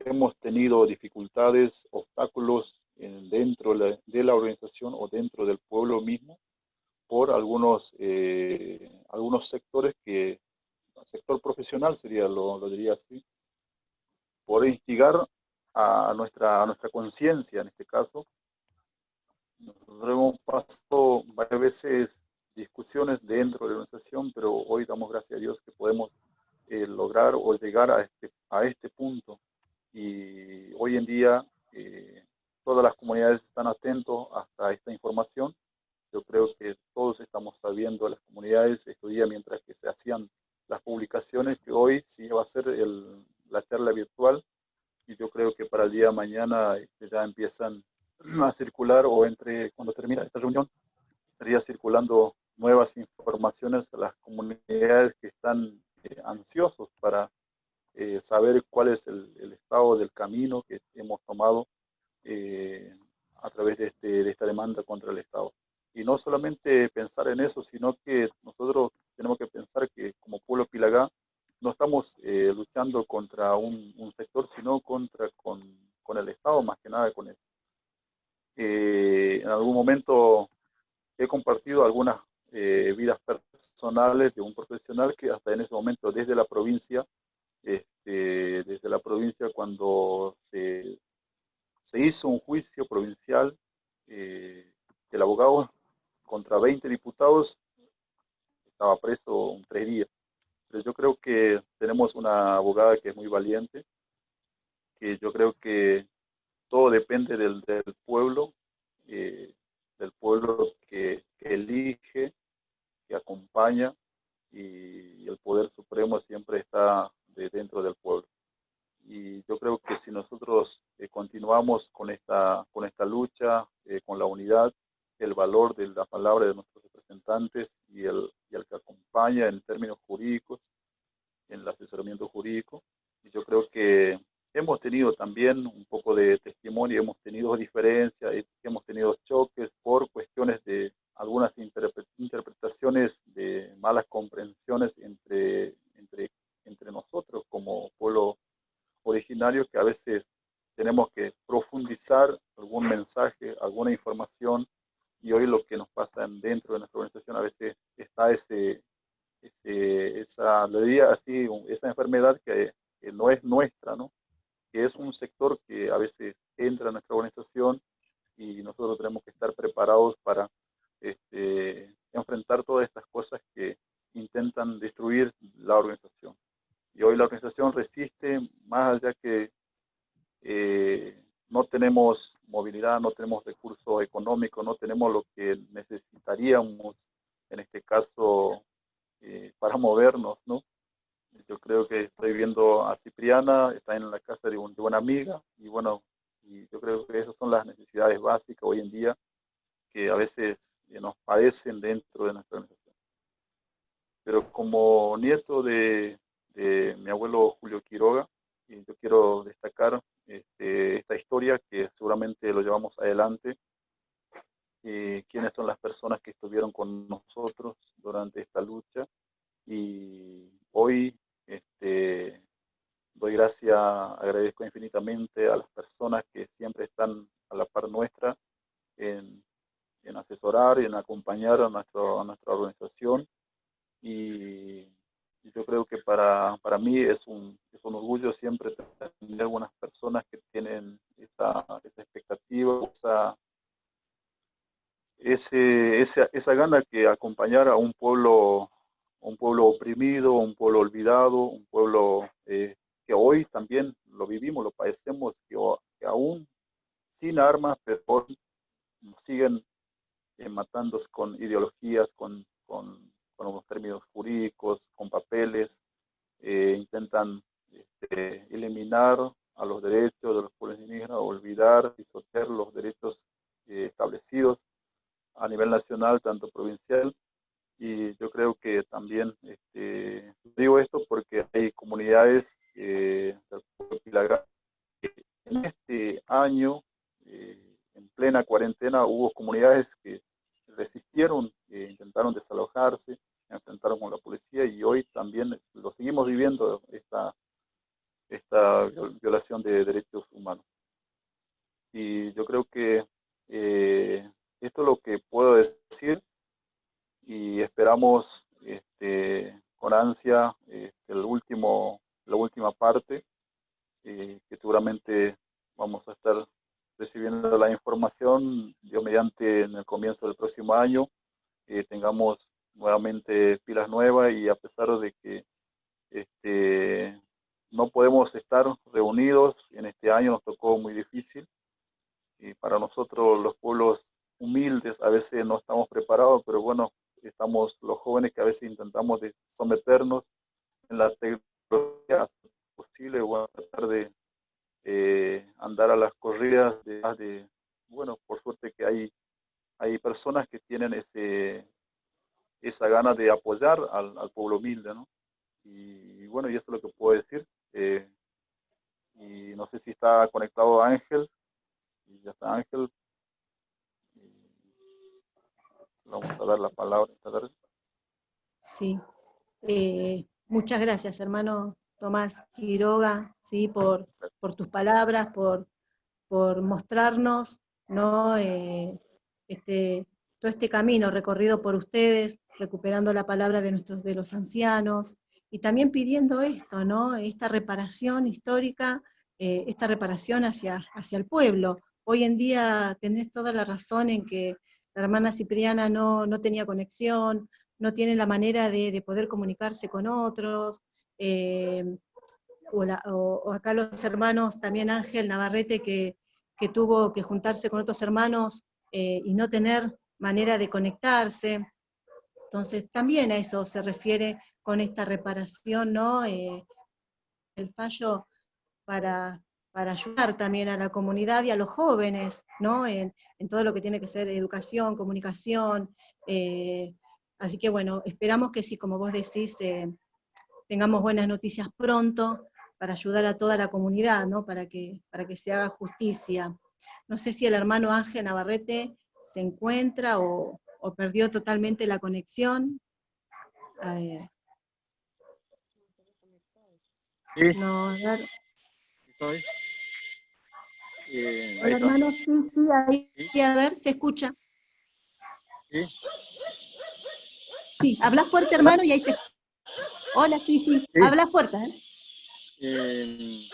hemos tenido dificultades, obstáculos dentro de la organización o dentro del pueblo mismo por algunos sectores el sector profesional sería, lo diría así, por instigar a nuestra conciencia en este caso. Nosotros hemos pasado varias veces discusiones dentro de la organización, pero hoy damos gracias a Dios que podemos lograr o llegar a este punto. Y hoy en día todas las comunidades están atentos hasta esta información. Yo creo que todos estamos sabiendo, las comunidades estos días mientras que se hacían las publicaciones, que hoy sí va a ser la charla virtual, y yo creo que para el día de mañana ya empiezan a circular, o cuando termina esta reunión, estaría circulando nuevas informaciones a las comunidades que están ansiosos para saber cuál es el estado del camino que hemos tomado a través de esta demanda contra el Estado. Y no solamente pensar en eso, sino que nosotros tenemos que pensar que como pueblo Pilagá no estamos luchando contra un sector, sino con el Estado, más que nada con él. En algún momento he compartido algunas vidas personales de un profesional que hasta en ese momento desde la provincia cuando se hizo un juicio provincial, el abogado contra 20 diputados estaba preso 3 días. Pero yo creo que tenemos una abogada que es muy valiente, que yo creo que todo depende del pueblo, que elige, que acompaña, y el poder supremo siempre está dentro del pueblo. Y yo creo que si nosotros continuamos con esta lucha, con la unidad, el valor de la palabra de nuestros representantes y el que acompaña en términos jurídicos, en el asesoramiento jurídico, y yo creo que hemos tenido también un poco de testimonio, hemos tenido diferencias, hemos tenido choques por cuestiones de algunas interpretaciones, de malas comprensiones entre nosotros como pueblo originario, que a veces tenemos que profundizar algún mensaje, alguna información, y hoy lo que nos pasa dentro de nuestra organización a veces está le diría así, esa enfermedad que no es nuestra, ¿no? Que es un sector que a veces entra a nuestra organización y nosotros tenemos que estar preparados para enfrentar todas estas cosas que intentan destruir la organización. Y hoy la organización resiste, más allá que no tenemos movilidad, no tenemos recursos económicos, no tenemos lo que necesitaríamos, en este caso, para movernos, ¿no? Yo creo que estoy viendo a Cipriana, está en la casa de una amiga, y bueno, y yo creo que esas son las necesidades básicas hoy en día que a veces nos padecen dentro de nuestra organización. Pero como nieto de mi abuelo Julio Quiroga, yo quiero destacar esta historia que seguramente lo llevamos adelante, quiénes son las personas que estuvieron con nosotros durante esta lucha, y hoy doy gracias, agradezco infinitamente a las personas que siempre están a la par nuestra en asesorar y en acompañar a nuestra organización, y yo creo que para mí es un orgullo siempre tener algunas personas que tienen esa expectativa, esa gana que acompañar a un pueblo oprimido, un pueblo olvidado, un pueblo que hoy también lo vivimos, lo padecemos, que aún sin armas, pero siguen matándose con ideologías, con los términos jurídicos, con papeles, intentan eliminar a los derechos de los pueblos indígenas, olvidar y someter los derechos establecidos a nivel nacional, tanto provincial. Y yo creo que también digo esto porque hay comunidades del pueblo de Quilaga que en este año, en plena cuarentena, hubo comunidades que resistieron, intentaron desalojarse, se enfrentaron con la policía, y hoy también lo seguimos viviendo, esta violación de derechos humanos. Y yo creo que esto es lo que puedo decir, y esperamos con ansia la última parte, que seguramente vamos a estar recibiendo la información, Dios mediante, en el comienzo del próximo año, tengamos nuevamente pilas nuevas, y a pesar de que no podemos estar reunidos en este año, nos tocó muy difícil, y para nosotros los pueblos humildes a veces no estamos preparados, pero bueno, estamos los jóvenes que a veces intentamos de someternos en la tecnología posible, o tratar de andar a las corridas bueno, por suerte que hay personas que tienen esa gana de apoyar al pueblo humilde, ¿no? Y bueno, y eso es lo que puedo decir. Y no sé si está conectado Ángel. Y ya está Ángel. Vamos a dar la palabra esta tarde. Sí. Muchas gracias, hermano Tomás Quiroga, ¿sí? por tus palabras, por mostrarnos, ¿no? Todo este camino recorrido por ustedes, recuperando la palabra de los ancianos, y también pidiendo esto, ¿no? Esta reparación histórica, esta reparación hacia el pueblo. Hoy en día tenés toda la razón en que la hermana Cipriana no tenía conexión, no tiene la manera de poder comunicarse con otros, o acá los hermanos, también Ángel Navarrete, que tuvo que juntarse con otros hermanos y no tener manera de conectarse. Entonces también a eso se refiere con esta reparación, ¿no? El fallo para ayudar también a la comunidad y a los jóvenes, ¿no? En todo lo que tiene que ser educación, comunicación. Así que bueno, esperamos que sí, como vos decís, tengamos buenas noticias pronto para ayudar a toda la comunidad, ¿no? Para que se haga justicia. No sé si el hermano Ángel Navarrete se encuentra o perdió totalmente la conexión. Sí, No, a ver. estoy. Ahí Hola, está. hermano, sí, ahí, Sí, a ver, ¿se escucha? sí. Sí, habla fuerte, hermano, y ahí te... Hola, sí, Sí. habla fuerte, ¿eh?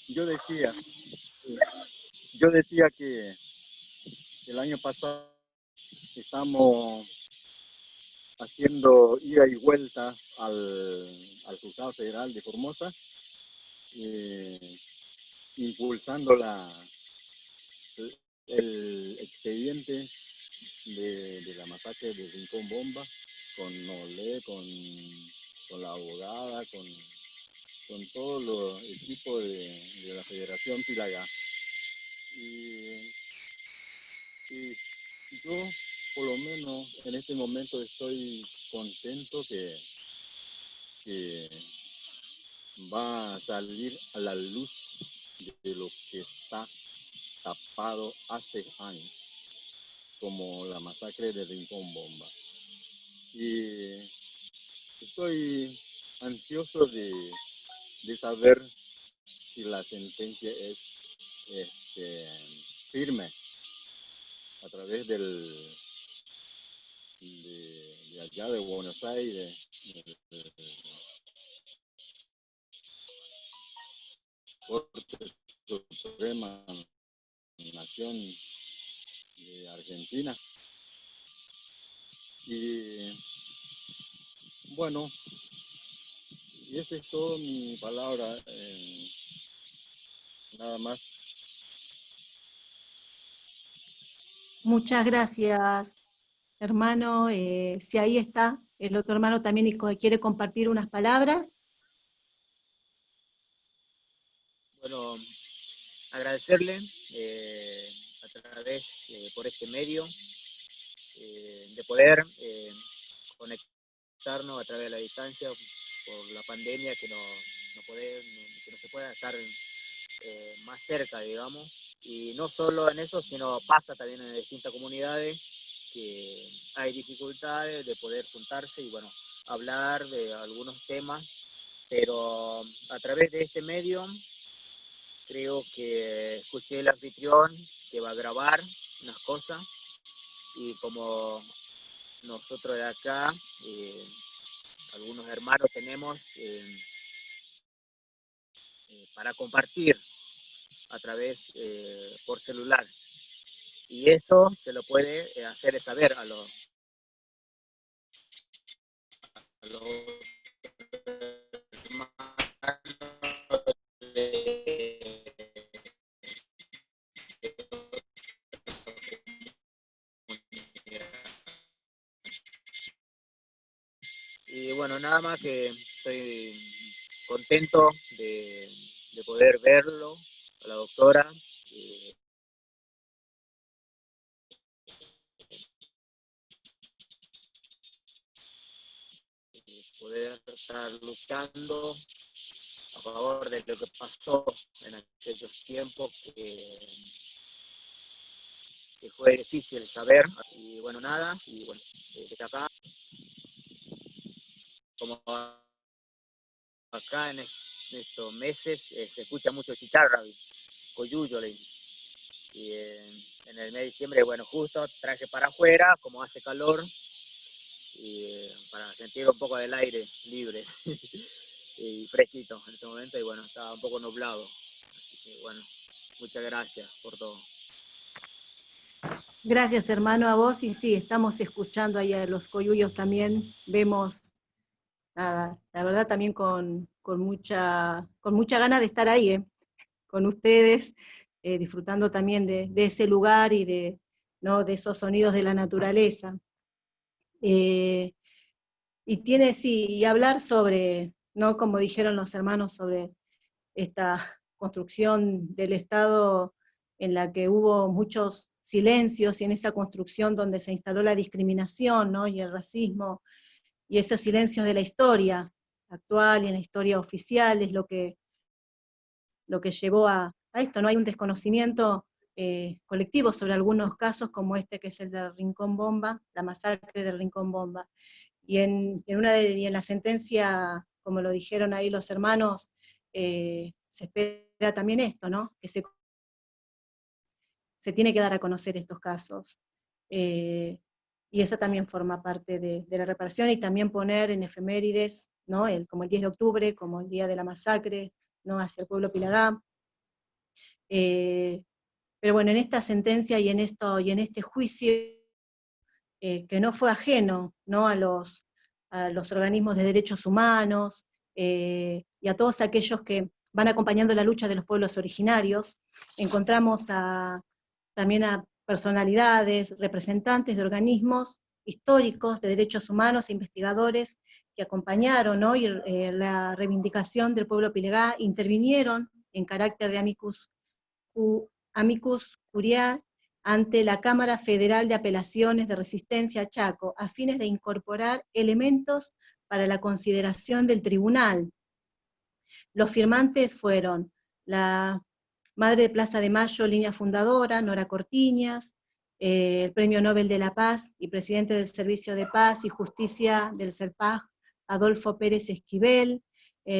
Yo decía que el año pasado estamos haciendo ida y vuelta al Juzgado Federal de Formosa, impulsando el expediente de la masacre de Rincón Bomba, con Nolé, con la abogada, con todo el equipo de la Federación Pilagá. Y yo, por lo menos, en este momento estoy contento que va a salir a la luz de lo que está tapado hace años, como la masacre de Rincón Bomba. Y estoy ansioso de saber si la sentencia es firme a través de allá de Buenos Aires, de Corte Suprema Nación de Argentina. Y bueno, y esa es toda mi palabra, nada más. Muchas gracias, hermano. Si ahí está el otro hermano también y quiere compartir unas palabras. Bueno, agradecerle a través, por este medio, de poder conectarnos a través de la distancia por la pandemia, que no se pueda estar más cerca, digamos. Y no solo en eso, sino pasa también en distintas comunidades que hay dificultades de poder juntarse y bueno, hablar de algunos temas, pero a través de este medio creo que escuché el anfitrión que va a grabar unas cosas y como nosotros de acá, algunos hermanos tenemos para compartir a través por celular. Y eso se lo puede hacer saber a los hermanos y bueno, nada más que estoy contento de poder verlo, a la doctora. Poder estar luchando a favor de lo que pasó en aquellos tiempos que fue difícil saber. Y bueno, nada, y bueno, desde acá, como acá en estos meses se escucha mucho chicharra, coyuyo, y en el mes de diciembre, bueno, justo traje para afuera, como hace calor, y para sentir un poco del aire libre y fresquito en este momento, y bueno, estaba un poco nublado. Así que bueno, muchas gracias por todo. Gracias, hermano, a vos. Y sí, estamos escuchando ahí a los coyuyos también. Vemos, nada, la verdad también con mucha ganas de estar ahí, con ustedes, disfrutando también de ese lugar y de esos sonidos de la naturaleza. Y sí, y hablar sobre, ¿no? Como dijeron los hermanos, sobre esta construcción del Estado en la que hubo muchos silencios y en esa construcción donde se instaló la discriminación, ¿no? Y el racismo, y esos silencios de la historia actual y en la historia oficial es lo que llevó a esto, ¿no? Hay un desconocimiento colectivo sobre algunos casos como este que es el del Rincón Bomba, la masacre del Rincón Bomba. Y en la sentencia, como lo dijeron ahí los hermanos, se espera también esto, ¿no? Que se tiene que dar a conocer estos casos. y esa también forma parte de la reparación, y también poner en efemérides, ¿no? Como el 10 de octubre, como el día de la masacre, ¿no? Hacia el pueblo Pilagá. Pero bueno, en esta sentencia y en este juicio, que no fue ajeno, ¿no? a los organismos de derechos humanos, y a todos aquellos que van acompañando la lucha de los pueblos originarios, encontramos también a personalidades, representantes de organismos históricos de derechos humanos e investigadores que acompañaron, ¿no? La reivindicación del pueblo Pilagá, intervinieron en carácter de amicus curiae ante la Cámara Federal de Apelaciones de Resistencia Chaco, a fines de incorporar elementos para la consideración del tribunal. Los firmantes fueron la Madre de Plaza de Mayo, línea fundadora, Nora Cortiñas, el Premio Nobel de la Paz y presidente del Servicio de Paz y Justicia del CERPAJ, Adolfo Pérez Esquivel,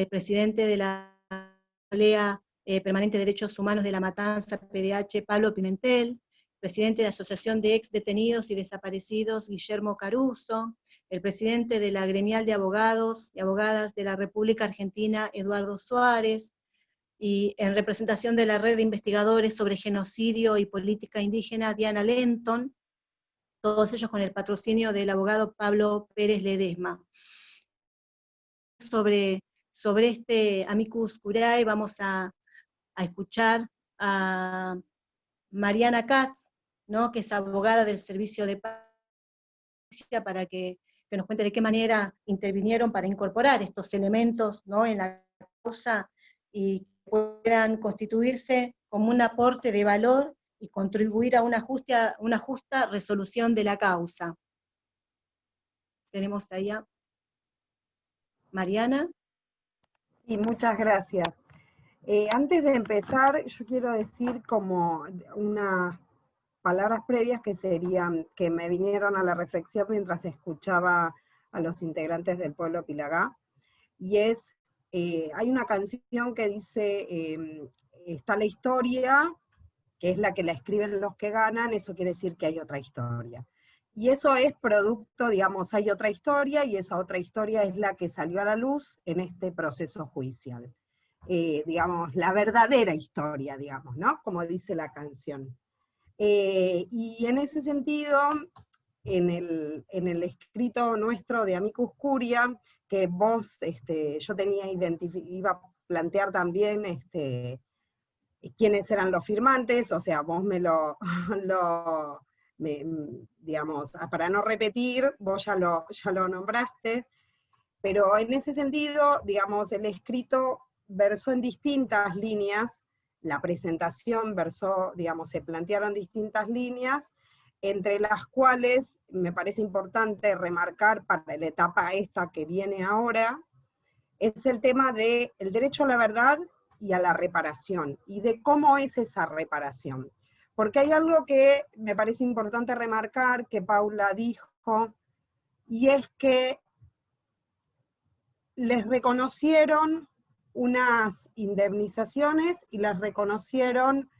presidente de la Asamblea Permanente de Derechos Humanos de la Matanza, PDH, Pablo Pimentel, presidente de la Asociación de Ex Detenidos y Desaparecidos, Guillermo Caruso, el presidente de la Gremial de Abogados y Abogadas de la República Argentina, Eduardo Suárez, y en representación de la Red de Investigadores sobre Genocidio y Política Indígena, Diana Lenton, todos ellos con el patrocinio del abogado Pablo Pérez Ledesma. Sobre este amicus curiae vamos a escuchar a Mariana Katz, ¿no? que es abogada del Servicio de Paz, para que nos cuente de qué manera intervinieron para incorporar estos elementos, ¿no? en la causa y puedan constituirse como un aporte de valor y contribuir a una justa resolución de la causa. Tenemos ahí a Mariana. Y muchas gracias. Antes de empezar, yo quiero decir como unas palabras previas que me vinieron a la reflexión mientras escuchaba a los integrantes del pueblo Pilagá, y es, hay una canción que dice, está la historia, que es la que la escriben los que ganan, eso quiere decir que hay otra historia. Y eso es producto, digamos, hay otra historia, y esa otra historia es la que salió a la luz en este proceso judicial. Digamos, la verdadera historia, digamos, ¿no? Como dice la canción. Y en ese sentido, en el escrito nuestro de Amicus Curiae, que vos, yo iba a plantear también quiénes eran los firmantes, o sea, vos digamos, para no repetir, vos ya lo nombraste, pero en ese sentido, digamos, el escrito versó en distintas líneas, la presentación versó, digamos, se plantearon distintas líneas, entre las cuales me parece importante remarcar para la etapa esta que viene ahora, es el tema del derecho a la verdad y a la reparación, y de cómo es esa reparación. Porque hay algo que me parece importante remarcar, que Paula dijo, y es que les reconocieron unas indemnizaciones y les reconocieron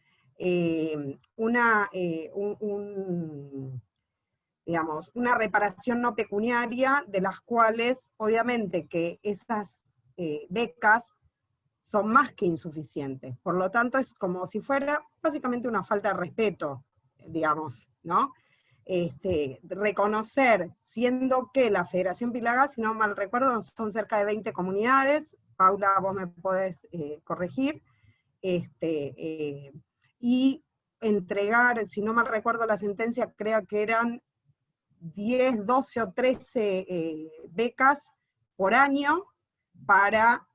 digamos, una reparación no pecuniaria, de las cuales obviamente que esas becas son más que insuficientes. Por lo tanto, es como si fuera básicamente una falta de respeto, digamos, ¿no? Reconocer, siendo que la Federación Pilagá, si no mal recuerdo, son cerca de 20 comunidades, Paula, vos me podés corregir, y entregar, si no mal recuerdo la sentencia, creo que eran 10, 12 o 13 becas por año para,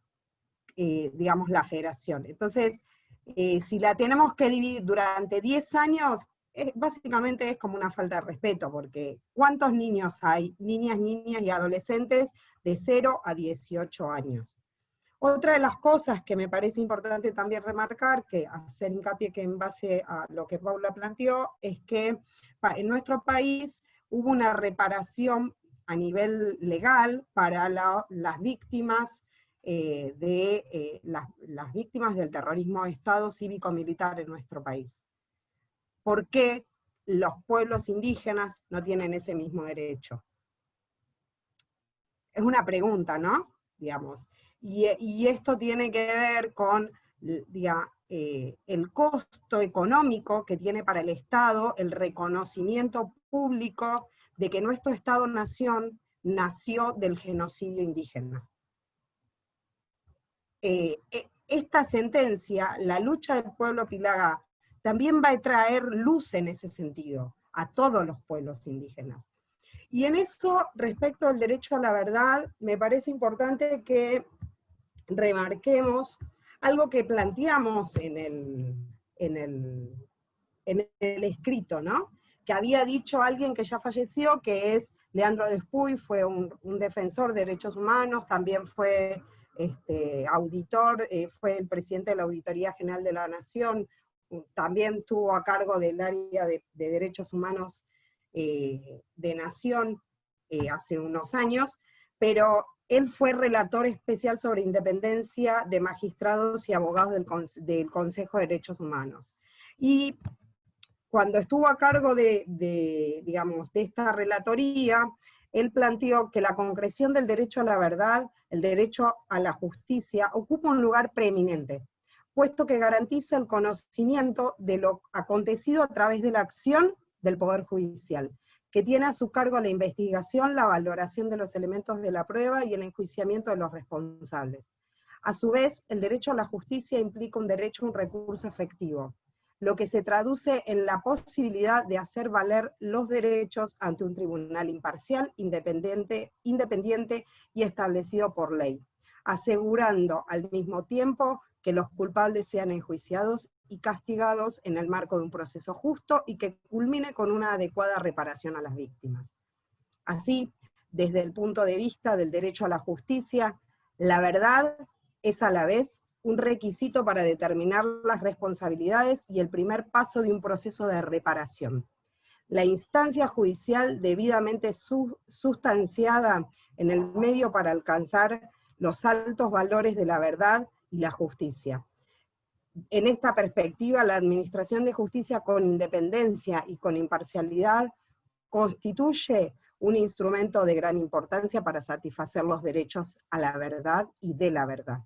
digamos, la federación. Entonces, si la tenemos que dividir durante 10 años, básicamente es como una falta de respeto, porque ¿cuántos niños hay? Niñas y adolescentes de 0 a 18 años. Otra de las cosas que me parece importante también remarcar, que hacer hincapié que en base a lo que Paula planteó, es que en nuestro país hubo una reparación a nivel legal para las víctimas las víctimas del terrorismo de Estado cívico-militar en nuestro país. ¿Por qué? los pueblos indígenas no tienen ese mismo derecho? Es una pregunta, ¿no? Digamos. Y esto tiene que ver con el costo económico que tiene para el Estado el reconocimiento público de que nuestro Estado-nación nació del genocidio indígena. Esta sentencia, la lucha del pueblo Pilagá, también va a traer luz en ese sentido a todos los pueblos indígenas. Y en eso, respecto al derecho a la verdad, me parece importante que remarquemos algo que planteamos en el escrito, ¿no? Que había dicho alguien que ya falleció, que es Leandro Despuy, fue un defensor de derechos humanos, también fue auditor, fue el presidente de la Auditoría General de la Nación, también estuvo a cargo del área de derechos humanos de Nación hace unos años, pero él fue relator especial sobre independencia de magistrados y abogados del Consejo de Derechos Humanos. Y cuando estuvo a cargo digamos, de esta relatoría, él planteó que la concreción del derecho a la verdad, el derecho a la justicia, ocupa un lugar preeminente, puesto que garantiza el conocimiento de lo acontecido a través de la acción del Poder Judicial, que tiene a su cargo la investigación, la valoración de los elementos de la prueba y el enjuiciamiento de los responsables. A su vez, el derecho a la justicia implica un derecho a un recurso efectivo, lo que se traduce en la posibilidad de hacer valer los derechos ante un tribunal imparcial, independiente y establecido por ley, asegurando al mismo tiempo que los culpables sean enjuiciados y castigados en el marco de un proceso justo y que culmine con una adecuada reparación a las víctimas. Así, desde el punto de vista del derecho a la justicia, la verdad es a la vez un requisito para determinar las responsabilidades y el primer paso de un proceso de reparación. La instancia judicial debidamente sustanciada en el medio para alcanzar los altos valores de la verdad y la justicia. En esta perspectiva, la administración de justicia con independencia y con imparcialidad constituye un instrumento de gran importancia para satisfacer los derechos a la verdad y de la verdad.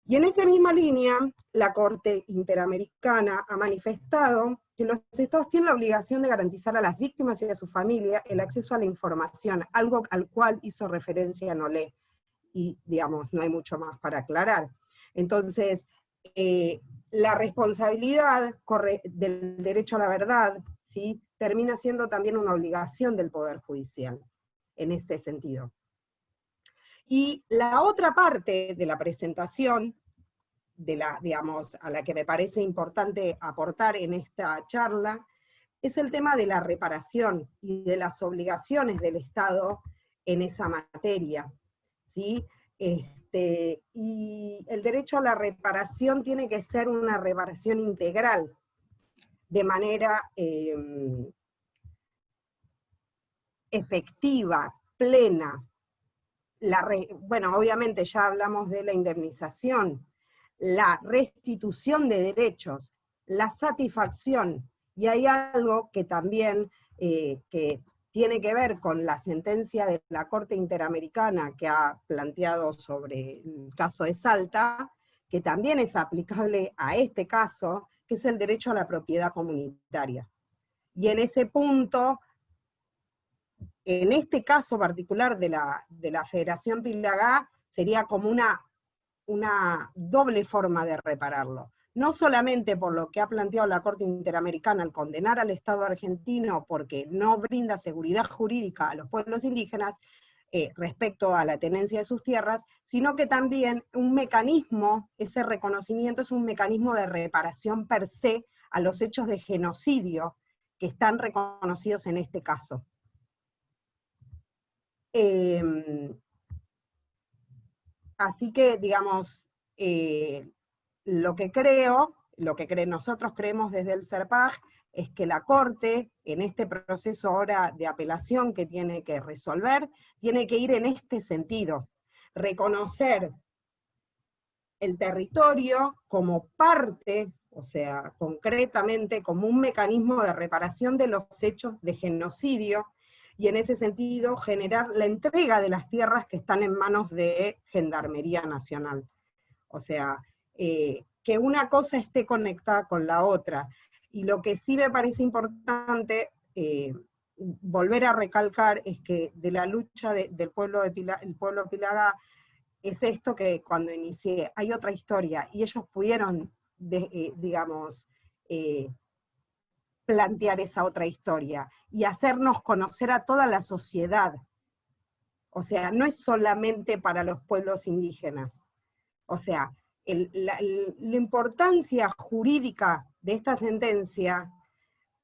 Y en esa misma línea, la Corte Interamericana ha manifestado que los Estados tienen la obligación de garantizar a las víctimas y a su familia el acceso a la información, algo al cual hizo referencia Nolé, y digamos, no hay mucho más para aclarar. Entonces, la responsabilidad del derecho a la verdad, ¿sí?, termina siendo también una obligación del Poder Judicial, en este sentido. Y la otra parte de la presentación, digamos, a la que me parece importante aportar en esta charla, es el tema de la reparación y de las obligaciones del Estado en esa materia, ¿sí? Y el derecho a la reparación tiene que ser una reparación integral, de manera efectiva, plena. Bueno, obviamente ya hablamos de la indemnización, la restitución de derechos, la satisfacción, y hay algo que también que tiene que ver con la sentencia de la Corte Interamericana que ha planteado sobre el caso de Salta, que también es aplicable a este caso, que es el derecho a la propiedad comunitaria. Y en ese punto, en este caso particular de la Federación Pilagá, sería como una doble forma de repararlo. No solamente por lo que ha planteado la Corte Interamericana al condenar al Estado argentino porque no brinda seguridad jurídica a los pueblos indígenas respecto a la tenencia de sus tierras, sino que también un mecanismo, ese reconocimiento es un mecanismo de reparación per se a los hechos de genocidio que están reconocidos en este caso. Así que, digamos, lo que nosotros creemos desde el CERPAJ es que la Corte, en este proceso ahora de apelación que tiene que resolver, tiene que ir en este sentido, reconocer el territorio como parte o sea, concretamente como un mecanismo de reparación de los hechos de genocidio, y en ese sentido generar la entrega de las tierras que están en manos de Gendarmería Nacional. O sea, que una cosa esté conectada con la otra. Y lo que sí me parece importante volver a recalcar es que de la lucha del pueblo el pueblo Pilagá, es esto que cuando inicié, hay otra historia, y ellos pudieron, digamos, plantear esa otra historia, y hacernos conocer a toda la sociedad. O sea, no es solamente para los pueblos indígenas. O sea, la importancia jurídica de esta sentencia,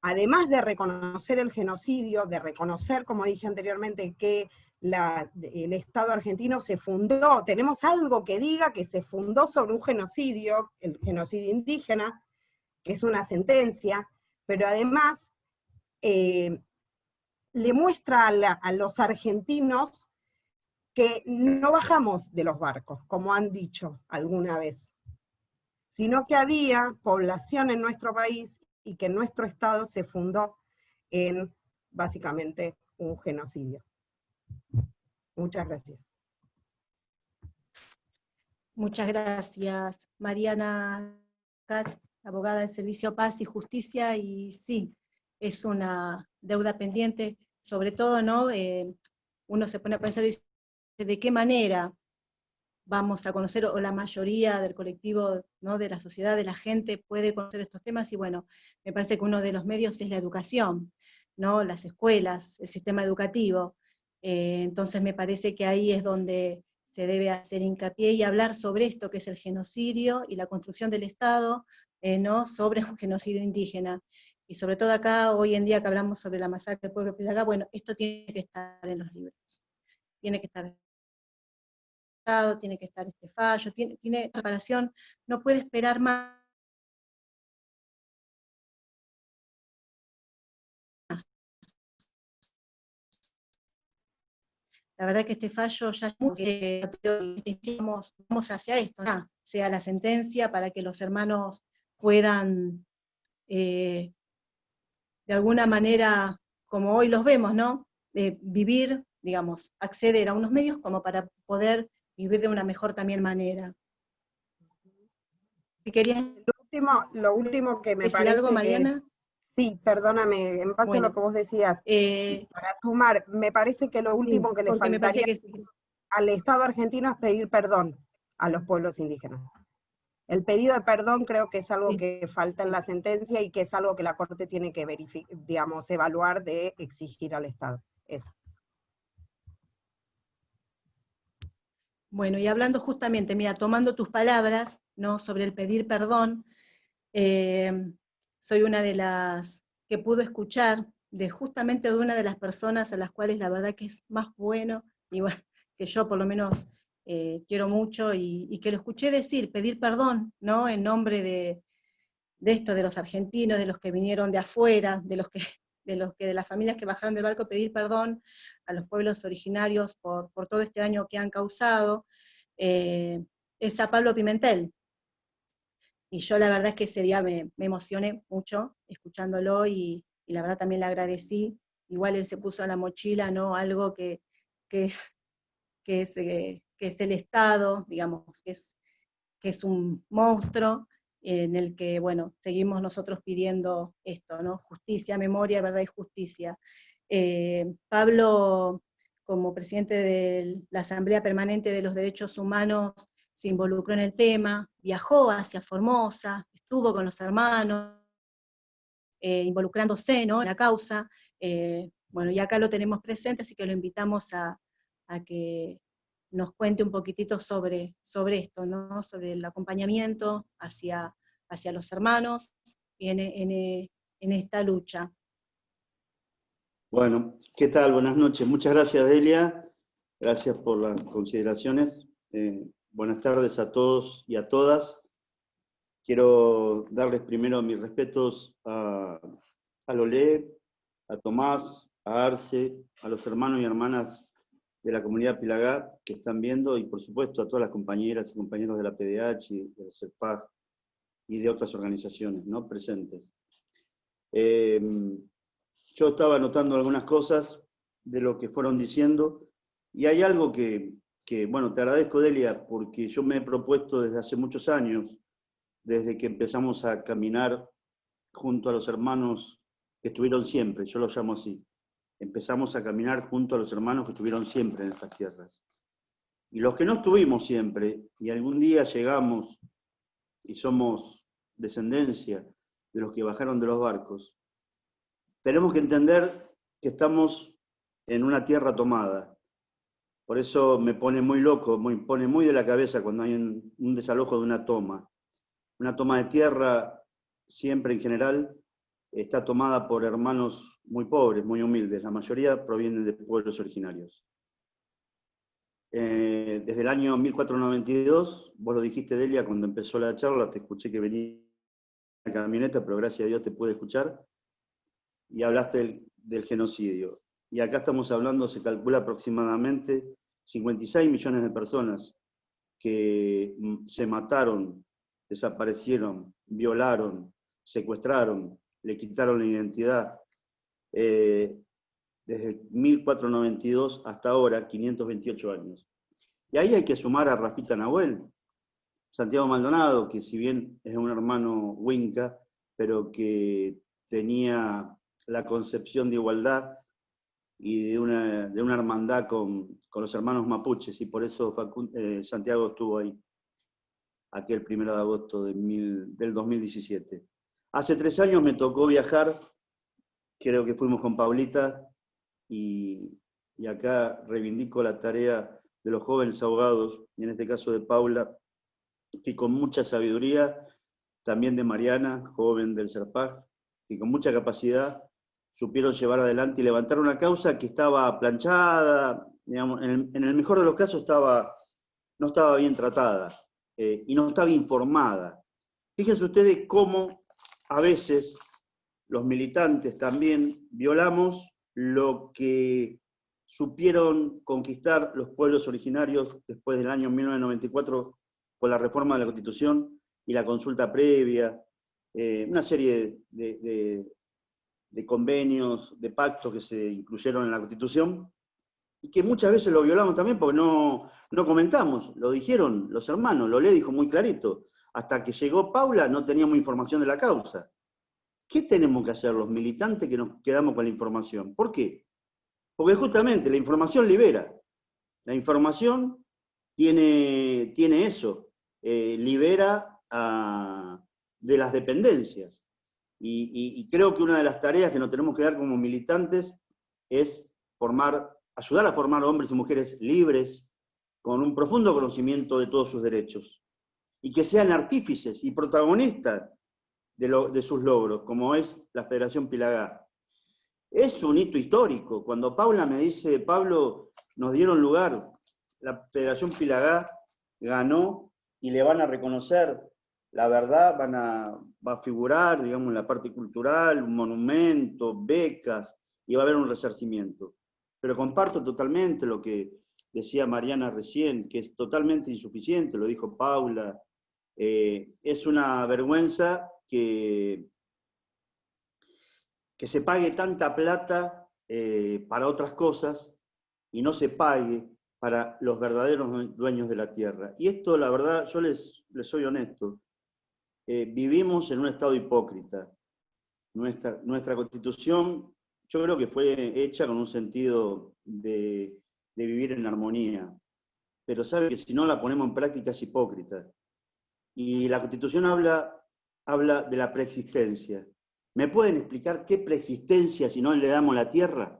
además de reconocer el genocidio, de reconocer, como dije anteriormente, que el Estado argentino se fundó, tenemos algo que diga que se fundó sobre un genocidio, el genocidio indígena, que es una sentencia, pero además le muestra a los argentinos que no bajamos de los barcos, como han dicho alguna vez, sino que había población en nuestro país y que nuestro Estado se fundó en, básicamente, un genocidio. Muchas gracias. Muchas gracias, Mariana Cat, abogada del Servicio Paz y Justicia, y sí, es una deuda pendiente, sobre todo, ¿no? Uno se pone a pensar, dice, ¿de qué manera vamos a conocer, o la mayoría del colectivo, ¿no?, de la sociedad, de la gente, puede conocer estos temas? Y bueno, me parece que uno de los medios es la educación, ¿no?, las escuelas, el sistema educativo. Entonces me parece que ahí es donde se debe hacer hincapié y hablar sobre esto, que es el genocidio y la construcción del Estado, ¿no?, sobre un genocidio indígena. Y sobre todo acá, hoy en día que hablamos sobre la masacre del pueblo Pilagá, bueno, esto tiene que estar en los libros, tiene que estar, tiene que estar este fallo, tiene reparación, no puede esperar más. La verdad que este fallo ya vamos hacia esto, ¿no?, sea la sentencia para que los hermanos puedan, de alguna manera, como hoy los vemos, ¿no?, vivir, digamos, acceder a unos medios como para poder vivir de una mejor también manera. Si querías Lo último que me decir parece algo, Mariana. Sí, perdóname, en base a lo que vos decías, para sumar, me parece que lo último que le faltaría al Estado argentino es pedir perdón a los pueblos indígenas. El pedido de perdón creo que es algo que falta en la sentencia y que es algo que la Corte tiene que verificar, digamos, evaluar, de exigir al Estado. Eso. Bueno, y hablando justamente, mira, tomando tus palabras, ¿no?, sobre el pedir perdón, soy una de las que pudo escuchar justamente de una de las personas a las cuales la verdad que es más bueno, y bueno, que yo por lo menos quiero mucho, y que lo escuché decir, pedir perdón, ¿no?, en nombre de esto, de los argentinos, de los que vinieron de afuera, de las familias que bajaron del barco, pedir perdón a los pueblos originarios por todo este daño que han causado, es a Pablo Pimentel. Y yo la verdad es que ese día me emocioné mucho escuchándolo, y la verdad también le agradecí. Igual él se puso a la mochila, ¿no?, algo que es el Estado, digamos, que es un monstruo, en el que, bueno, seguimos nosotros pidiendo esto, ¿no?, justicia, memoria, verdad y justicia. Pablo, como presidente de la Asamblea Permanente de los Derechos Humanos, se involucró en el tema, viajó hacia Formosa, estuvo con los hermanos, involucrándose, ¿no?, en la causa. Bueno, y acá lo tenemos presente, así que lo invitamos a que nos cuente un poquitito sobre esto, ¿no?, sobre el acompañamiento hacia los hermanos en esta lucha. Bueno, ¿qué tal? Buenas noches. Muchas gracias, Delia. Gracias por las consideraciones. Buenas tardes a todos y a todas. Quiero darles primero mis respetos a Lolé, a Tomás, a Arce, a los hermanos y hermanas de la comunidad Pilagá que están viendo, y por supuesto a todas las compañeras y compañeros de la PDH y del CEPAG y de otras organizaciones, ¿no?, presentes. Yo estaba anotando algunas cosas de lo que fueron diciendo, y hay algo que, bueno, te agradezco, Delia, porque yo me he propuesto desde hace muchos años, desde que empezamos a caminar junto a los hermanos que estuvieron siempre, yo los llamo así. Empezamos a caminar junto a los hermanos que estuvieron siempre en estas tierras. Y los que no estuvimos siempre, y algún día llegamos y somos descendencia de los que bajaron de los barcos, tenemos que entender que estamos en una tierra tomada. Por eso me pone muy loco, me pone muy de la cabeza cuando hay un desalojo de una toma. Una toma de tierra, siempre en general, está tomada por hermanos muy pobres, muy humildes. La mayoría provienen de pueblos originarios. Desde el año 1492, vos lo dijiste, Delia, cuando empezó la charla, te escuché que venía en la camioneta, pero gracias a Dios te pude escuchar, y hablaste del genocidio. Y acá estamos hablando, se calcula aproximadamente 56 millones de personas que se mataron, desaparecieron, violaron, secuestraron, le quitaron la identidad. Desde 1492 hasta ahora, 528 años. Y ahí hay que sumar a Rafita Nahuel, Santiago Maldonado, que si bien es un hermano Winca, pero que tenía la concepción de igualdad y de una hermandad con los hermanos mapuches, y por eso Santiago estuvo ahí, aquel 1 de agosto del 2017. Hace 3 años me tocó viajar, creo que fuimos con Paulita, y acá reivindico la tarea de los jóvenes abogados, y en este caso de Paula, que con mucha sabiduría, también de Mariana, joven del CERPAC, que con mucha capacidad supieron llevar adelante y levantar una causa que estaba planchada, digamos, en el mejor de los casos no estaba bien tratada, y no estaba informada. Fíjense ustedes cómo a veces los militantes también violamos lo que supieron conquistar los pueblos originarios después del año 1994 con la reforma de la Constitución y la consulta previa, una serie de convenios, de pactos que se incluyeron en la Constitución, y que muchas veces lo violamos también porque no comentamos, lo dijeron los hermanos, Lolé dijo muy clarito, hasta que llegó Paula no teníamos información de la causa. ¿Qué tenemos que hacer los militantes que nos quedamos con la información? ¿Por qué? Porque justamente la información libera. La información tiene eso, libera de las dependencias. Y creo que una de las tareas que nos tenemos que dar como militantes es ayudar a formar hombres y mujeres libres, con un profundo conocimiento de todos sus derechos, y que sean artífices y protagonistas de sus logros, como es la Federación Pilagá. Es un hito histórico. Cuando Paula me dice, Pablo, nos dieron lugar, la Federación Pilagá ganó y le van a reconocer la verdad, va a figurar, digamos, en la parte cultural, un monumento, becas, y va a haber un resarcimiento. Pero comparto totalmente lo que decía Mariana recién, que es totalmente insuficiente, lo dijo Paula. Es una vergüenza que se pague tanta plata para otras cosas y no se pague para los verdaderos dueños de la tierra. Y esto, la verdad, yo les soy honesto, vivimos en un estado hipócrita. Nuestra Constitución, yo creo que fue hecha con un sentido de vivir en armonía, pero sabe que si no la ponemos en práctica es hipócrita. Y la Constitución habla de la preexistencia. ¿Me pueden explicar qué preexistencia si no le damos la tierra?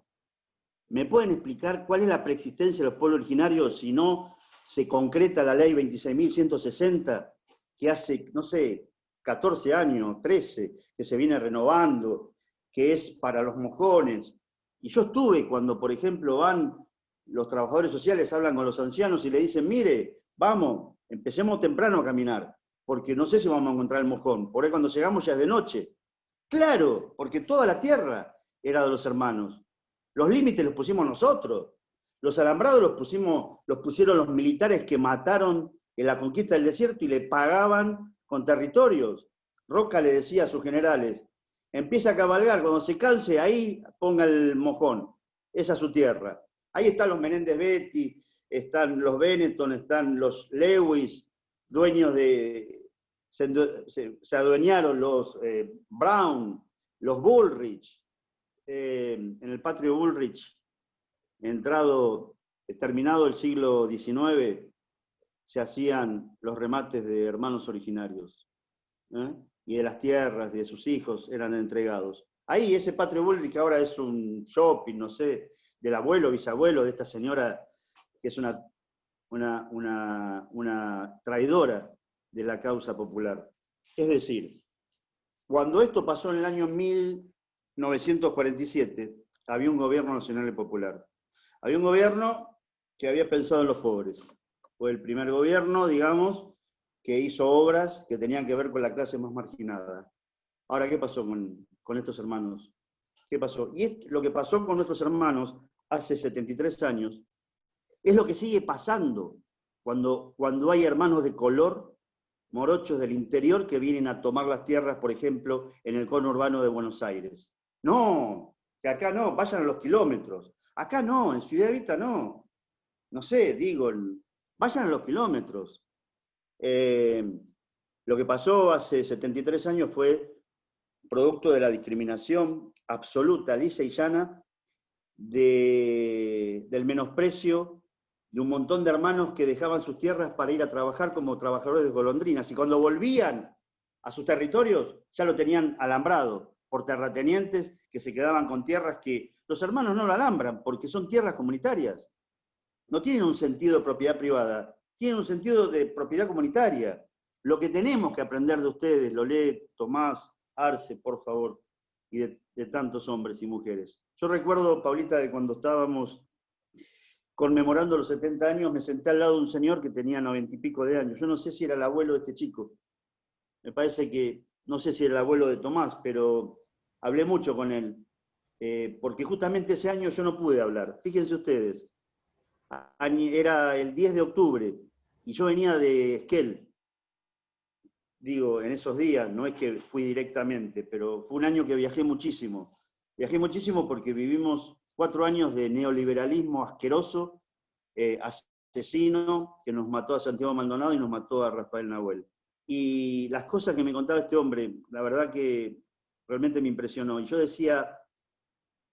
¿Me pueden explicar cuál es la preexistencia de los pueblos originarios si no se concreta la ley 26.160, que hace, no sé, 14 años, 13, que se viene renovando, que es para los mojones? Y yo estuve cuando, por ejemplo, van los trabajadores sociales, hablan con los ancianos y le dicen, mire, vamos, empecemos temprano a caminar, porque no sé si vamos a encontrar el mojón, por ahí cuando llegamos ya es de noche. Claro, porque toda la tierra era de los hermanos. Los límites los pusimos nosotros. Los alambrados los pusieron los militares que mataron en la conquista del desierto y le pagaban con territorios. Roca le decía a sus generales, empieza a cabalgar, cuando se canse, ahí ponga el mojón. Esa es su tierra. Ahí están los Menéndez Betti, están los Benetton, están los Lewis, dueños de... Se adueñaron los Brown, los Bullrich, en el patrio Bullrich, terminado el siglo XIX, se hacían los remates de hermanos originarios, y de las tierras, de sus hijos, eran entregados. Ahí ese patrio Bullrich, que ahora es un shopping, no sé, del abuelo, bisabuelo de esta señora, que es una traidora de la causa popular. Es decir, cuando esto pasó en el año 1947, había un gobierno nacional y popular. Había un gobierno que había pensado en los pobres. Fue el primer gobierno, digamos, que hizo obras que tenían que ver con la clase más marginada. Ahora, ¿qué pasó con estos hermanos? ¿Qué pasó? Y lo que pasó con nuestros hermanos hace 73 años es lo que sigue pasando cuando hay hermanos de color, morochos del interior, que vienen a tomar las tierras, por ejemplo, en el conurbano de Buenos Aires. No, que acá no, vayan a los kilómetros. Acá no, en Ciudad Evita no. No sé, digo, vayan a los kilómetros. Lo que pasó hace 73 años fue producto de la discriminación absoluta, lisa y llana, del menosprecio de un montón de hermanos que dejaban sus tierras para ir a trabajar como trabajadores de golondrinas, y cuando volvían a sus territorios ya lo tenían alambrado por terratenientes que se quedaban con tierras que los hermanos no lo alambran porque son tierras comunitarias. No tienen un sentido de propiedad privada, tienen un sentido de propiedad comunitaria. Lo que tenemos que aprender de ustedes, Lolet, Tomás, Arce, por favor, y de tantos hombres y mujeres. Yo recuerdo, Paulita, que cuando estábamos conmemorando los 70 años, me senté al lado de un señor que tenía 90 y pico de años. Yo no sé si era el abuelo de este chico. Me parece que, no sé si era el abuelo de Tomás, pero hablé mucho con él. Porque justamente ese año yo no pude hablar. Fíjense ustedes, era el 10 de octubre, y yo venía de Esquel. Digo, en esos días, no es que fui directamente, pero fue un año que viajé muchísimo. Viajé muchísimo porque vivimos 4 años de neoliberalismo asqueroso, asesino, que nos mató a Santiago Maldonado y nos mató a Rafael Nahuel. Y las cosas que me contaba este hombre, la verdad que realmente me impresionó. Y yo decía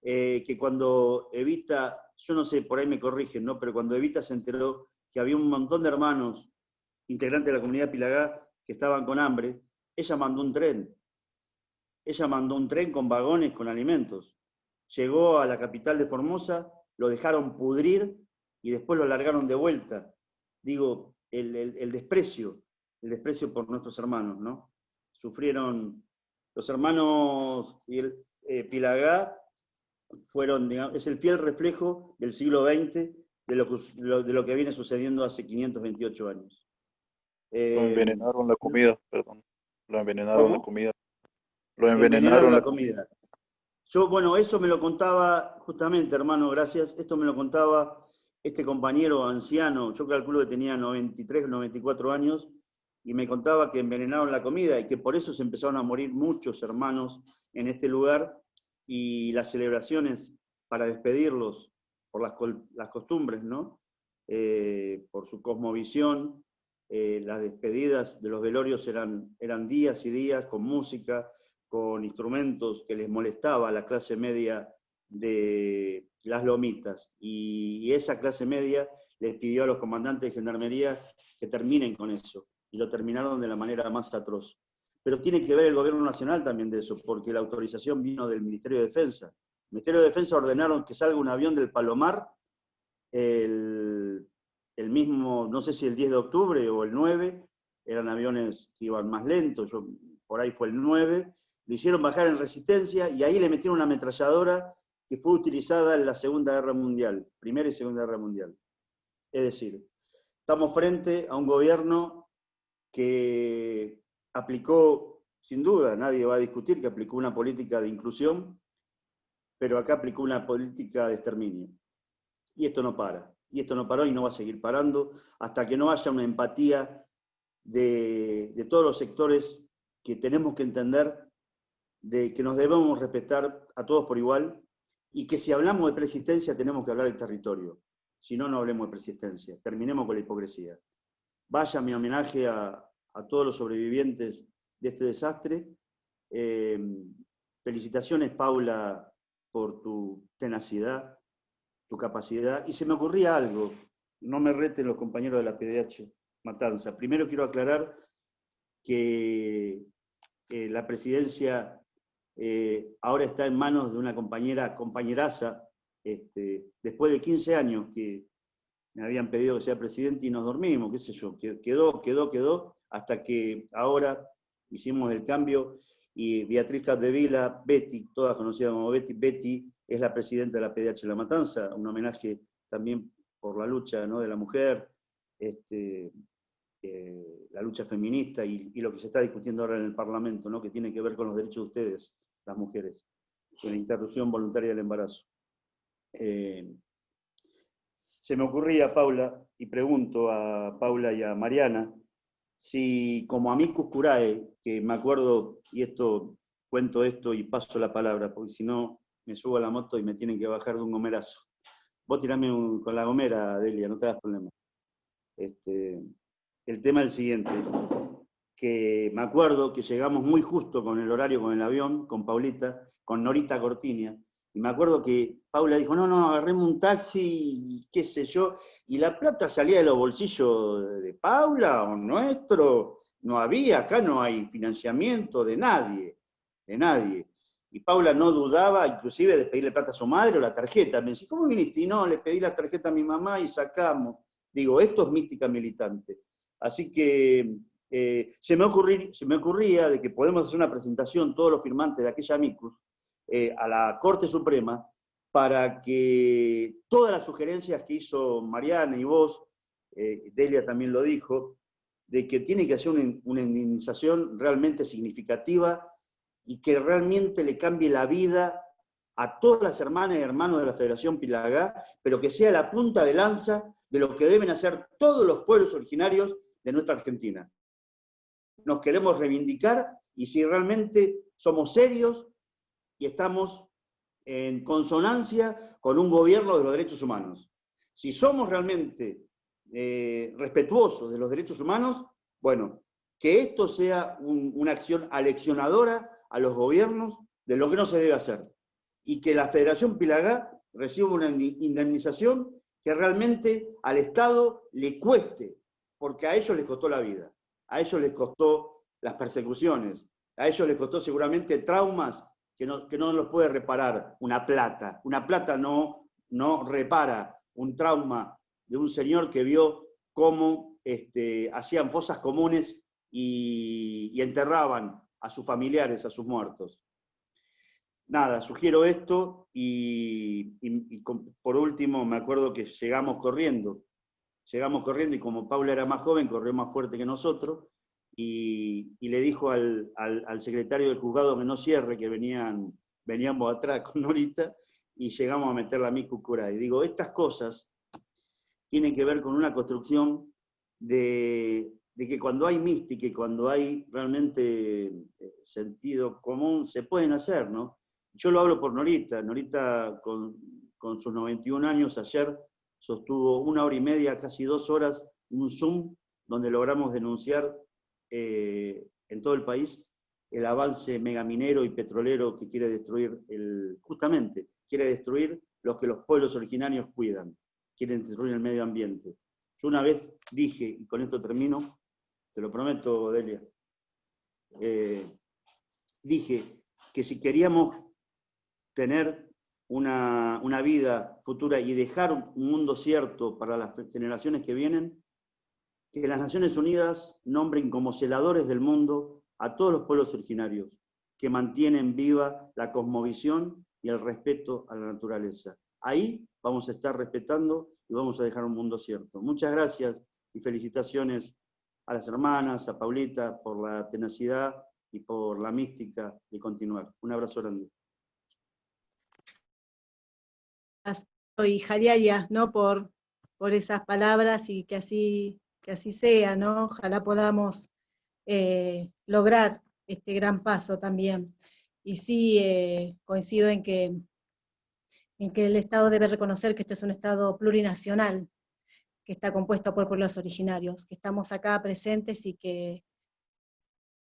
que cuando Evita, yo no sé, por ahí me corrigen, ¿no? Pero cuando Evita se enteró que había un montón de hermanos integrantes de la comunidad Pilagá que estaban con hambre, ella mandó un tren. Ella mandó un tren con vagones, con alimentos. Llegó a la capital de Formosa, lo dejaron pudrir y después lo largaron de vuelta. Digo, el desprecio por nuestros hermanos, ¿no? Sufrieron, los hermanos Pilagá fueron, digamos, es el fiel reflejo del siglo XX, de lo que viene sucediendo hace 528 años. Lo envenenaron la comida, perdón. Lo envenenaron la comida. Lo envenenaron la comida. Yo, bueno, eso me lo contaba, justamente, hermano, gracias, esto me lo contaba este compañero anciano, yo calculo que tenía 93, 94 años, y me contaba que envenenaron la comida y que por eso se empezaron a morir muchos hermanos en este lugar, y las celebraciones para despedirlos, por las costumbres, ¿no? Por su cosmovisión, las despedidas de los velorios eran días y días con música, con instrumentos que les molestaba a la clase media de las lomitas. Y esa clase media les pidió a los comandantes de gendarmería que terminen con eso. Y lo terminaron de la manera más atroz. Pero tiene que ver el gobierno nacional también de eso, porque la autorización vino del Ministerio de Defensa. El Ministerio de Defensa ordenaron que salga un avión del Palomar el mismo, no sé si el 10 de octubre o el 9, eran aviones que iban más lentos, por ahí fue el 9, lo hicieron bajar en resistencia y ahí le metieron una ametralladora que fue utilizada en la Segunda Guerra Mundial, Primera y Segunda Guerra Mundial. Es decir, estamos frente a un gobierno que aplicó, sin duda, nadie va a discutir que aplicó una política de inclusión, pero acá aplicó una política de exterminio. Y esto no para. Y esto no paró y no va a seguir parando hasta que no haya una empatía de todos los sectores que tenemos que entender de que nos debemos respetar a todos por igual, y que si hablamos de persistencia tenemos que hablar del territorio. Si no, no hablemos de persistencia. Terminemos con la hipocresía. Vaya mi homenaje a todos los sobrevivientes de este desastre. Felicitaciones, Paula, por tu tenacidad, tu capacidad. Y se me ocurría algo, no me reten los compañeros de la PDH Matanza. Primero quiero aclarar que la presidencia ahora está en manos de una compañeraza, después de 15 años que me habían pedido que sea presidente y nos dormimos, qué sé yo, quedó, hasta que ahora hicimos el cambio y Beatriz Capdevila, Betty, todas conocidas como Betty es la presidenta de la PDH La Matanza, un homenaje también por la lucha, ¿no?, de la mujer, la lucha feminista y lo que se está discutiendo ahora en el Parlamento, ¿no?, que tiene que ver con los derechos de ustedes, las mujeres, con la interrupción voluntaria del embarazo. Se me ocurría, Paula, y pregunto a Paula y a Mariana, si como amicus curae, que me acuerdo, y cuento esto y paso la palabra, porque si no me subo a la moto y me tienen que bajar de un gomerazo. Vos tirame con la gomera, Delia, no te das problema. El tema es el siguiente, que me acuerdo que llegamos muy justo con el horario, con el avión, con Paulita, con Norita Cortiña, y me acuerdo que Paula dijo, no, agarremos un taxi, qué sé yo, y la plata salía de los bolsillos de Paula o nuestro, no había, acá no hay financiamiento de nadie. Y Paula no dudaba, inclusive, de pedirle plata a su madre o la tarjeta. Me dice, ¿cómo viniste? Y no, le pedí la tarjeta a mi mamá y sacamos. Digo, esto es mística militante. Así que se me ocurría de que podemos hacer una presentación, todos los firmantes de aquella amicus, a la Corte Suprema, para que todas las sugerencias que hizo Mariana y vos, Delia también lo dijo, de que tiene que hacer una indemnización realmente significativa y que realmente le cambie la vida a todas las hermanas y hermanos de la Federación Pilagá, pero que sea la punta de lanza de lo que deben hacer todos los pueblos originarios de nuestra Argentina. Nos queremos reivindicar y si realmente somos serios y estamos en consonancia con un gobierno de los derechos humanos. Si somos realmente respetuosos de los derechos humanos, bueno, que esto sea una acción aleccionadora a los gobiernos de lo que no se debe hacer. Y que la Federación Pilagá reciba una indemnización que realmente al Estado le cueste, porque a ellos les costó la vida, a ellos les costó las persecuciones, a ellos les costó seguramente traumas que no los puede reparar una plata. Una plata no repara un trauma de un señor que vio cómo hacían fosas comunes y enterraban a sus familiares, a sus muertos. Nada, sugiero esto y por último me acuerdo que llegamos corriendo y como Paula era más joven, corrió más fuerte que nosotros y le dijo al secretario del juzgado que no cierre, que veníamos atrás con Norita y llegamos a meter la amicus curae. Y digo, estas cosas tienen que ver con una construcción de que cuando hay mística y cuando hay realmente sentido común, se pueden hacer, ¿no? Yo lo hablo por Norita. Norita, con sus 91 años, ayer sostuvo 1 hora y media, casi 2 horas, un Zoom, donde logramos denunciar en todo el país el avance megaminero y petrolero que quiere destruir, justamente, quiere destruir los que los pueblos originarios cuidan, quieren destruir el medio ambiente. Yo una vez dije, y con esto termino, te lo prometo, Delia, dije que si queríamos tener una vida futura y dejar un mundo cierto para las generaciones que vienen, que las Naciones Unidas nombren como celadores del mundo a todos los pueblos originarios, que mantienen viva la cosmovisión y el respeto a la naturaleza. Ahí vamos a estar respetando y vamos a dejar un mundo cierto. Muchas gracias y felicitaciones a las hermanas, a Paulita, por la tenacidad y por la mística de continuar. Un abrazo grande. Y Jariaya, ¿no? Por esas palabras y que así sea, ¿no? Ojalá podamos lograr este gran paso también. Y sí, coincido en que el Estado debe reconocer que este es un Estado plurinacional, que está compuesto por pueblos originarios, que estamos acá presentes y que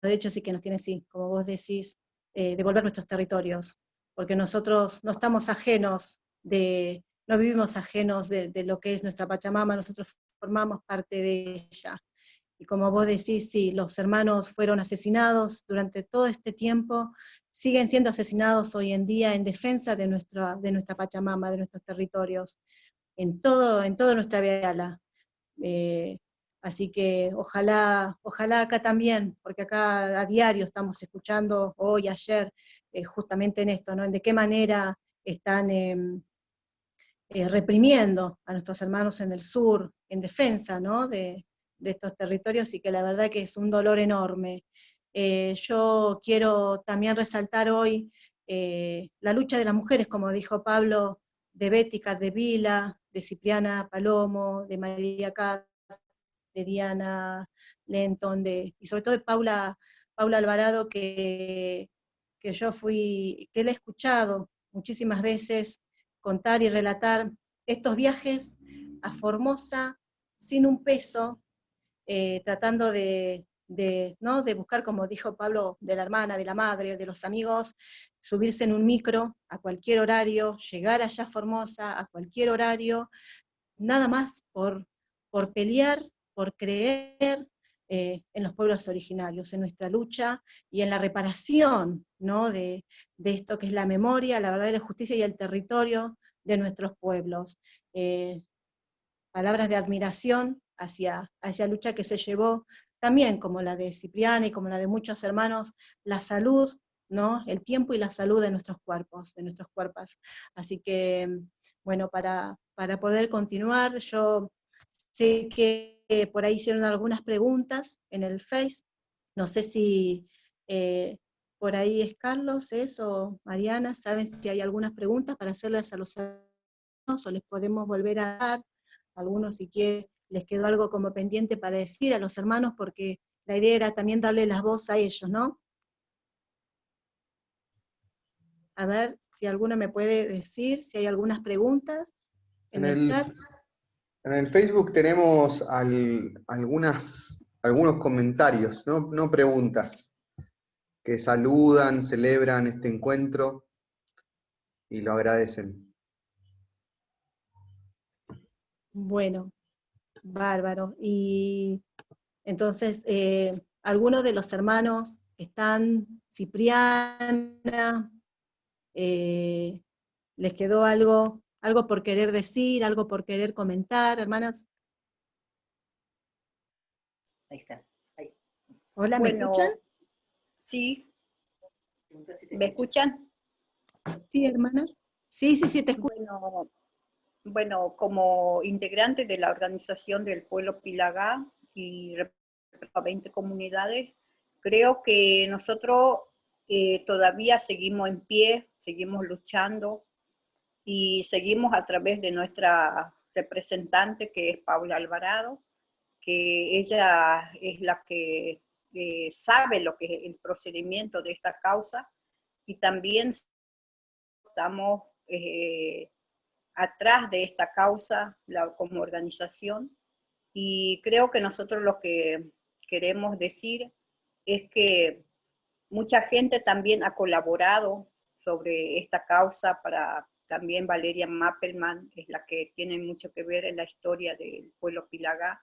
los derechos y que nos tienen, sí, como vos decís, devolver nuestros territorios, porque nosotros no estamos ajenos no vivimos ajenos de lo que es nuestra Pachamama, nosotros formamos parte de ella. Y como vos decís, sí, los hermanos fueron asesinados durante todo este tiempo, siguen siendo asesinados hoy en día en defensa de nuestra Pachamama, de nuestros territorios, en toda nuestra Viala. Así que ojalá acá también, porque acá a diario estamos escuchando, hoy, ayer, justamente en esto, ¿no? En de qué manera están reprimiendo a nuestros hermanos en el sur, en defensa, ¿no? de estos territorios, y que la verdad que es un dolor enorme. Yo quiero también resaltar hoy la lucha de las mujeres, como dijo Pablo, de Betty Capdevila, de Cipriana Palomo, de María Cas, de Diana Lenton, y sobre todo de Paula Alvarado, que que la he escuchado muchísimas veces contar y relatar estos viajes a Formosa sin un peso, tratando ¿no? de buscar, como dijo Pablo, de la hermana, de la madre, de los amigos, subirse en un micro a cualquier horario, llegar allá a Formosa a cualquier horario, nada más por pelear, por creer en los pueblos originarios, en nuestra lucha y en la reparación, ¿no? de esto que es la memoria, la verdadera justicia y el territorio de nuestros pueblos. Palabras de admiración hacia lucha que se llevó también, como la de Cipriana y como la de muchos hermanos, la salud, ¿no? El tiempo y la salud de nuestros cuerpos, de nuestros cuerpos. Así que, bueno, para poder continuar, yo sé que por ahí hicieron algunas preguntas en el Face, no sé si por ahí es Carlos, o Mariana, saben si hay algunas preguntas para hacerles a los hermanos, o les podemos volver a dar algunos, si quieren, les quedó algo como pendiente para decir a los hermanos, porque la idea era también darle la voz a ellos, ¿no? A ver si alguno me puede decir si hay algunas preguntas en el chat. En el Facebook tenemos algunos comentarios, no preguntas, que saludan, celebran este encuentro y lo agradecen. Bueno, bárbaro. Y entonces, algunos de los hermanos que están, Cipriana, ¿les quedó algo por querer decir, algo por querer comentar, hermanas? Ahí está. Ahí. Hola, ¿me escuchan? Sí. ¿Me escuchan? Sí, hermana. Sí, te escucho. Bueno, como integrante de la organización del pueblo Pilagá y a 20 comunidades, creo que nosotros todavía seguimos en pie, seguimos luchando y seguimos a través de nuestra representante, que es Paula Alvarado, que ella es la que sabe lo que es el procedimiento de esta causa, y también estamos atrás de esta causa como organización, y creo que nosotros lo que queremos decir es que mucha gente también ha colaborado sobre esta causa. Para también Valeria Mappelman es la que tiene mucho que ver en la historia del pueblo Pilagá,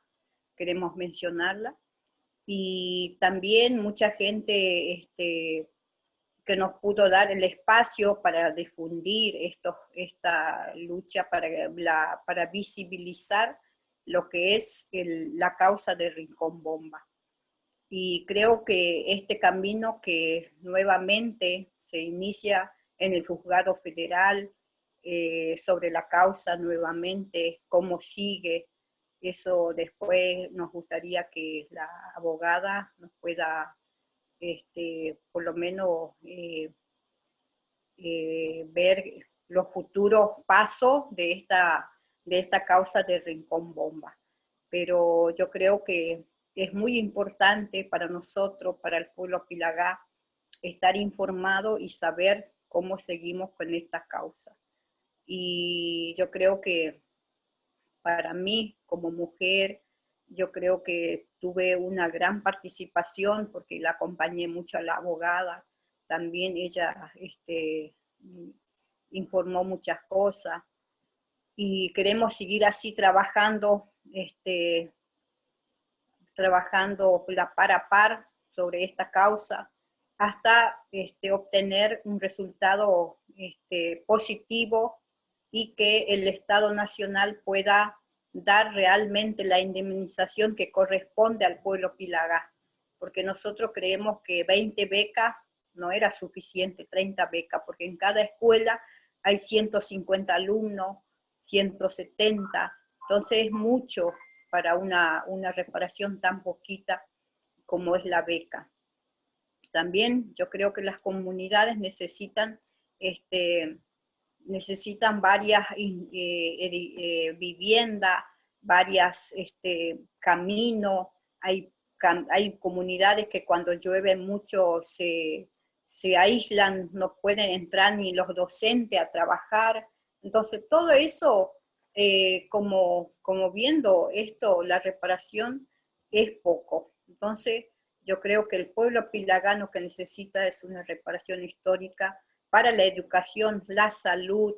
queremos mencionarla, y también mucha gente que nos pudo dar el espacio para difundir esta lucha, para visibilizar lo que es la causa de Rincón Bomba. Y creo que este camino que nuevamente se inicia en el Juzgado Federal sobre la causa nuevamente, cómo sigue, eso después nos gustaría que la abogada nos pueda por lo menos ver los futuros pasos de esta causa de Rincón Bomba. Pero yo creo que es muy importante para nosotros, para el pueblo Pilagá, estar informado y saber cómo seguimos con esta causa. Y yo creo que para mí, como mujer, yo creo que tuve una gran participación porque la acompañé mucho a la abogada. También ella informó muchas cosas. Y queremos seguir así trabajando, trabajando par a par sobre esta causa hasta obtener un resultado positivo y que el Estado Nacional pueda dar realmente la indemnización que corresponde al pueblo Pilagá, porque nosotros creemos que 20 becas no era suficiente, 30 becas, porque en cada escuela hay 150 alumnos, 170, entonces es mucho para una reparación tan poquita como es la beca. También yo creo que las comunidades necesitan varias viviendas, varias caminos. Hay comunidades que cuando llueve mucho se aíslan, no pueden entrar ni los docentes a trabajar. Entonces todo eso, como viendo esto, la reparación es poco. Entonces yo creo que el pueblo pilagano que necesita es una reparación histórica para la educación, la salud,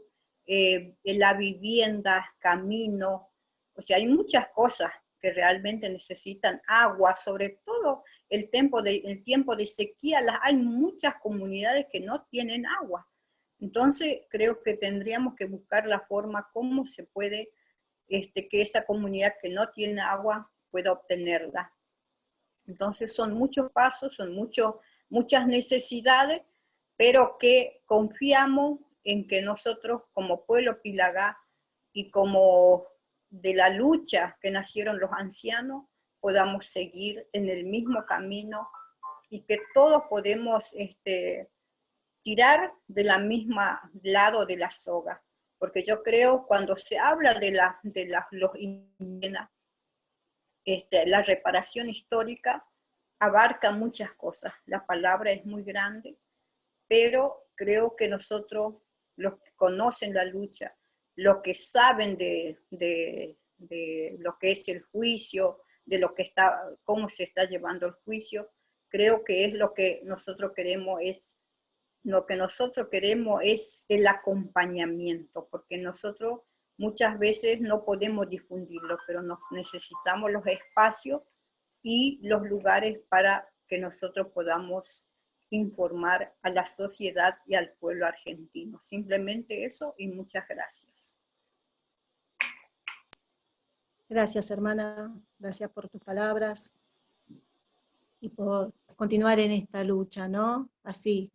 la vivienda, camino. O sea, hay muchas cosas que realmente necesitan agua, sobre todo el tiempo de sequía, hay muchas comunidades que no tienen agua. Entonces, creo que tendríamos que buscar la forma cómo se puede que esa comunidad que no tiene agua pueda obtenerla. Entonces, son muchos pasos, son muchas necesidades, pero que confiamos en que nosotros como pueblo Pilagá y como de la lucha que nacieron los ancianos, podamos seguir en el mismo camino y que todos podemos tirar de la misma lado de la soga. Porque yo creo cuando se habla de los indígenas, la reparación histórica abarca muchas cosas. La palabra es muy grande, pero creo que nosotros, los que conocen la lucha, los que saben de lo que es el juicio, de cómo se está llevando el juicio, creo que es lo que nosotros queremos es el acompañamiento, porque nosotros muchas veces no podemos difundirlo, pero necesitamos los espacios y los lugares para que nosotros podamos informar a la sociedad y al pueblo argentino. Simplemente eso y muchas gracias. Gracias, hermana. Gracias por tus palabras y por continuar en esta lucha, ¿no? Así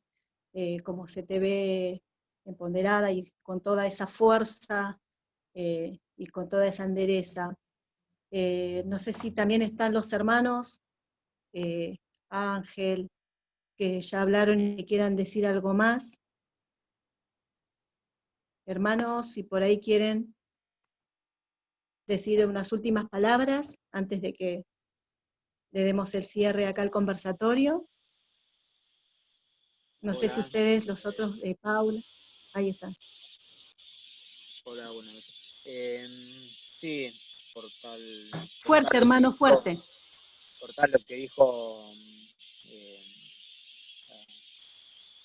como se te ve empoderada y con toda esa fuerza y con toda esa endereza. No sé si también están los hermanos, Ángel, que ya hablaron y que quieran decir algo más. Hermanos, si por ahí quieren decir unas últimas palabras antes de que le demos el cierre acá al conversatorio. No sé si ustedes, los otros, Paula, ahí están. Hola, buenas noches. Sí, por tal... Fuerte, hermano, fuerte. Por tal lo que dijo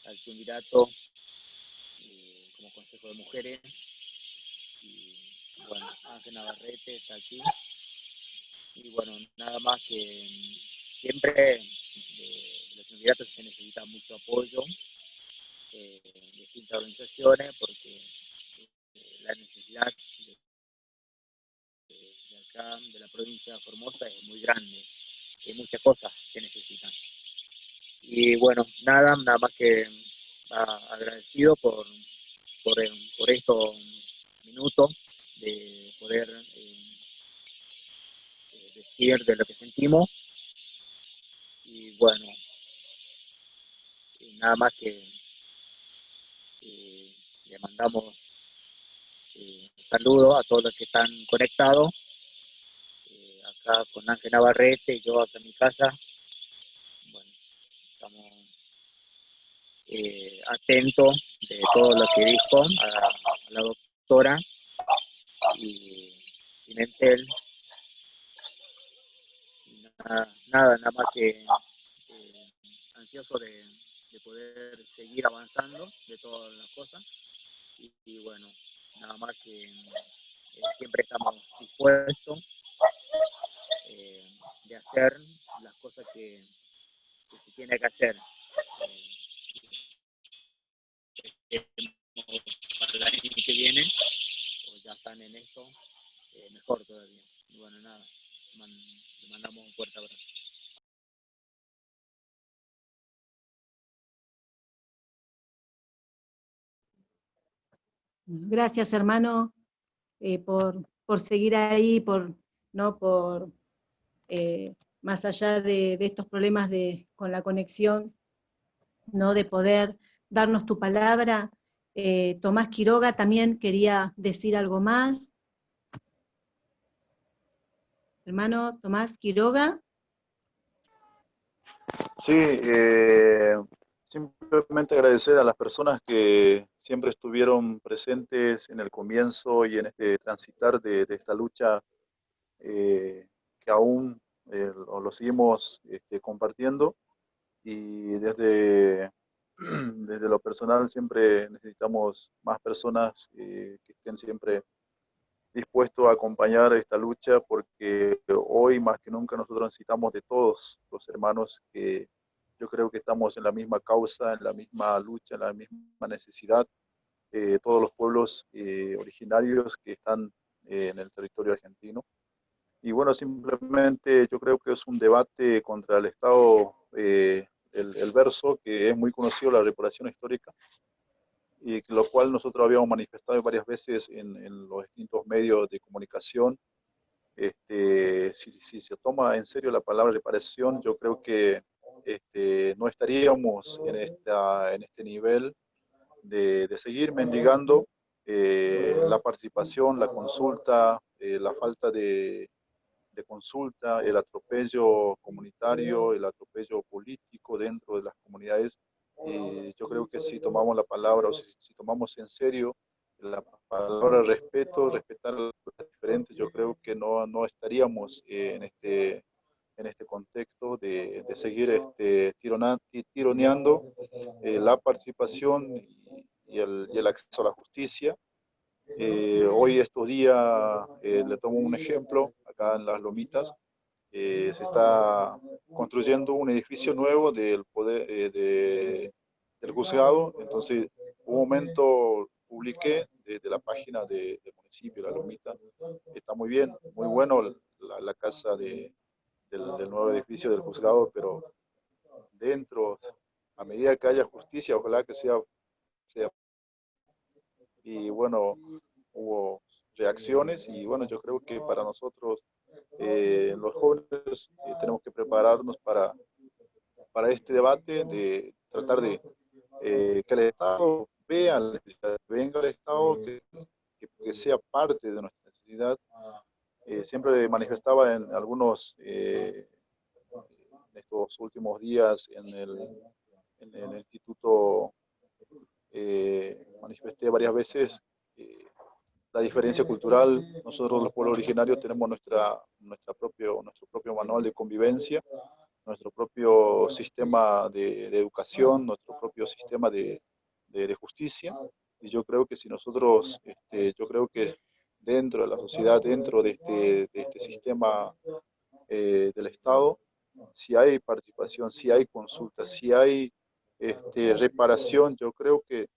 al triunvirato como Consejo de Mujeres, y bueno, Ángel Navarrete está aquí, y bueno, nada más que siempre de los triunviratos se necesita mucho apoyo de distintas organizaciones, porque la necesidad de acá, de la provincia de Formosa, es muy grande, hay muchas cosas que necesitan. Y bueno, nada más que agradecido por estos minutos de poder decir de lo que sentimos. Y bueno, nada más que le mandamos saludos a todos los que están conectados, acá con Ángel Navarrete y yo acá en mi casa. Bueno, estamos atento de todo lo que dijo a la doctora y Pimentel. Nada más que ansioso de poder seguir avanzando de todas las cosas y bueno, nada más que siempre estamos dispuestos de hacer las cosas que se tiene que hacer. Para el año que viene, pues ya están en esto, mejor todavía. Y bueno, nada, le mandamos un fuerte abrazo. Gracias, hermano, por seguir ahí, ¿no? Más allá de estos problemas con la conexión, ¿no? De poder darnos tu palabra. Tomás Quiroga también quería decir algo más. Hermano Tomás Quiroga. Sí, simplemente agradecer a las personas que siempre estuvieron presentes en el comienzo y en este transitar de esta lucha que aún lo seguimos compartiendo y desde lo personal siempre necesitamos más personas que estén siempre dispuestos a acompañar esta lucha porque hoy más que nunca nosotros necesitamos de todos los hermanos que yo creo que estamos en la misma causa, en la misma lucha, en la misma necesidad, todos los pueblos originarios que están en el territorio argentino. Y bueno, simplemente yo creo que es un debate contra el Estado, el verso que es muy conocido, la reparación histórica, y lo cual nosotros habíamos manifestado varias veces en los distintos medios de comunicación. Si se toma en serio la palabra reparación, yo creo que no estaríamos en este nivel de seguir mendigando la participación, la consulta, la falta de consulta, el atropello comunitario, el atropello político dentro de las comunidades. Y yo creo que si tomamos la palabra o si tomamos en serio la palabra respeto, respetar a los diferentes, yo creo que no estaríamos en este contexto de seguir tironeando la participación y el acceso a la justicia. Hoy estos días, le tomo un ejemplo, acá en Las Lomitas, se está construyendo un edificio nuevo del juzgado. Entonces, un momento publiqué desde la página del municipio, La Lomita, está muy bien, muy bueno la casa del nuevo edificio del juzgado, pero dentro, a medida que haya justicia, ojalá que sea y bueno, hubo reacciones y bueno, yo creo que para nosotros, los jóvenes, tenemos que prepararnos para este debate, de tratar de que el Estado vea, venga el Estado, que sea parte de nuestra necesidad. Siempre manifestaba en algunos, en estos últimos días en el instituto, manifesté varias veces la diferencia cultural. Nosotros los pueblos originarios tenemos nuestro propio manual de convivencia, nuestro propio sistema de educación, nuestro propio sistema de justicia. Y yo creo que si nosotros, yo creo que dentro de la sociedad, dentro de este sistema del Estado, si hay participación, si hay consulta, si hay reparación, yo creo que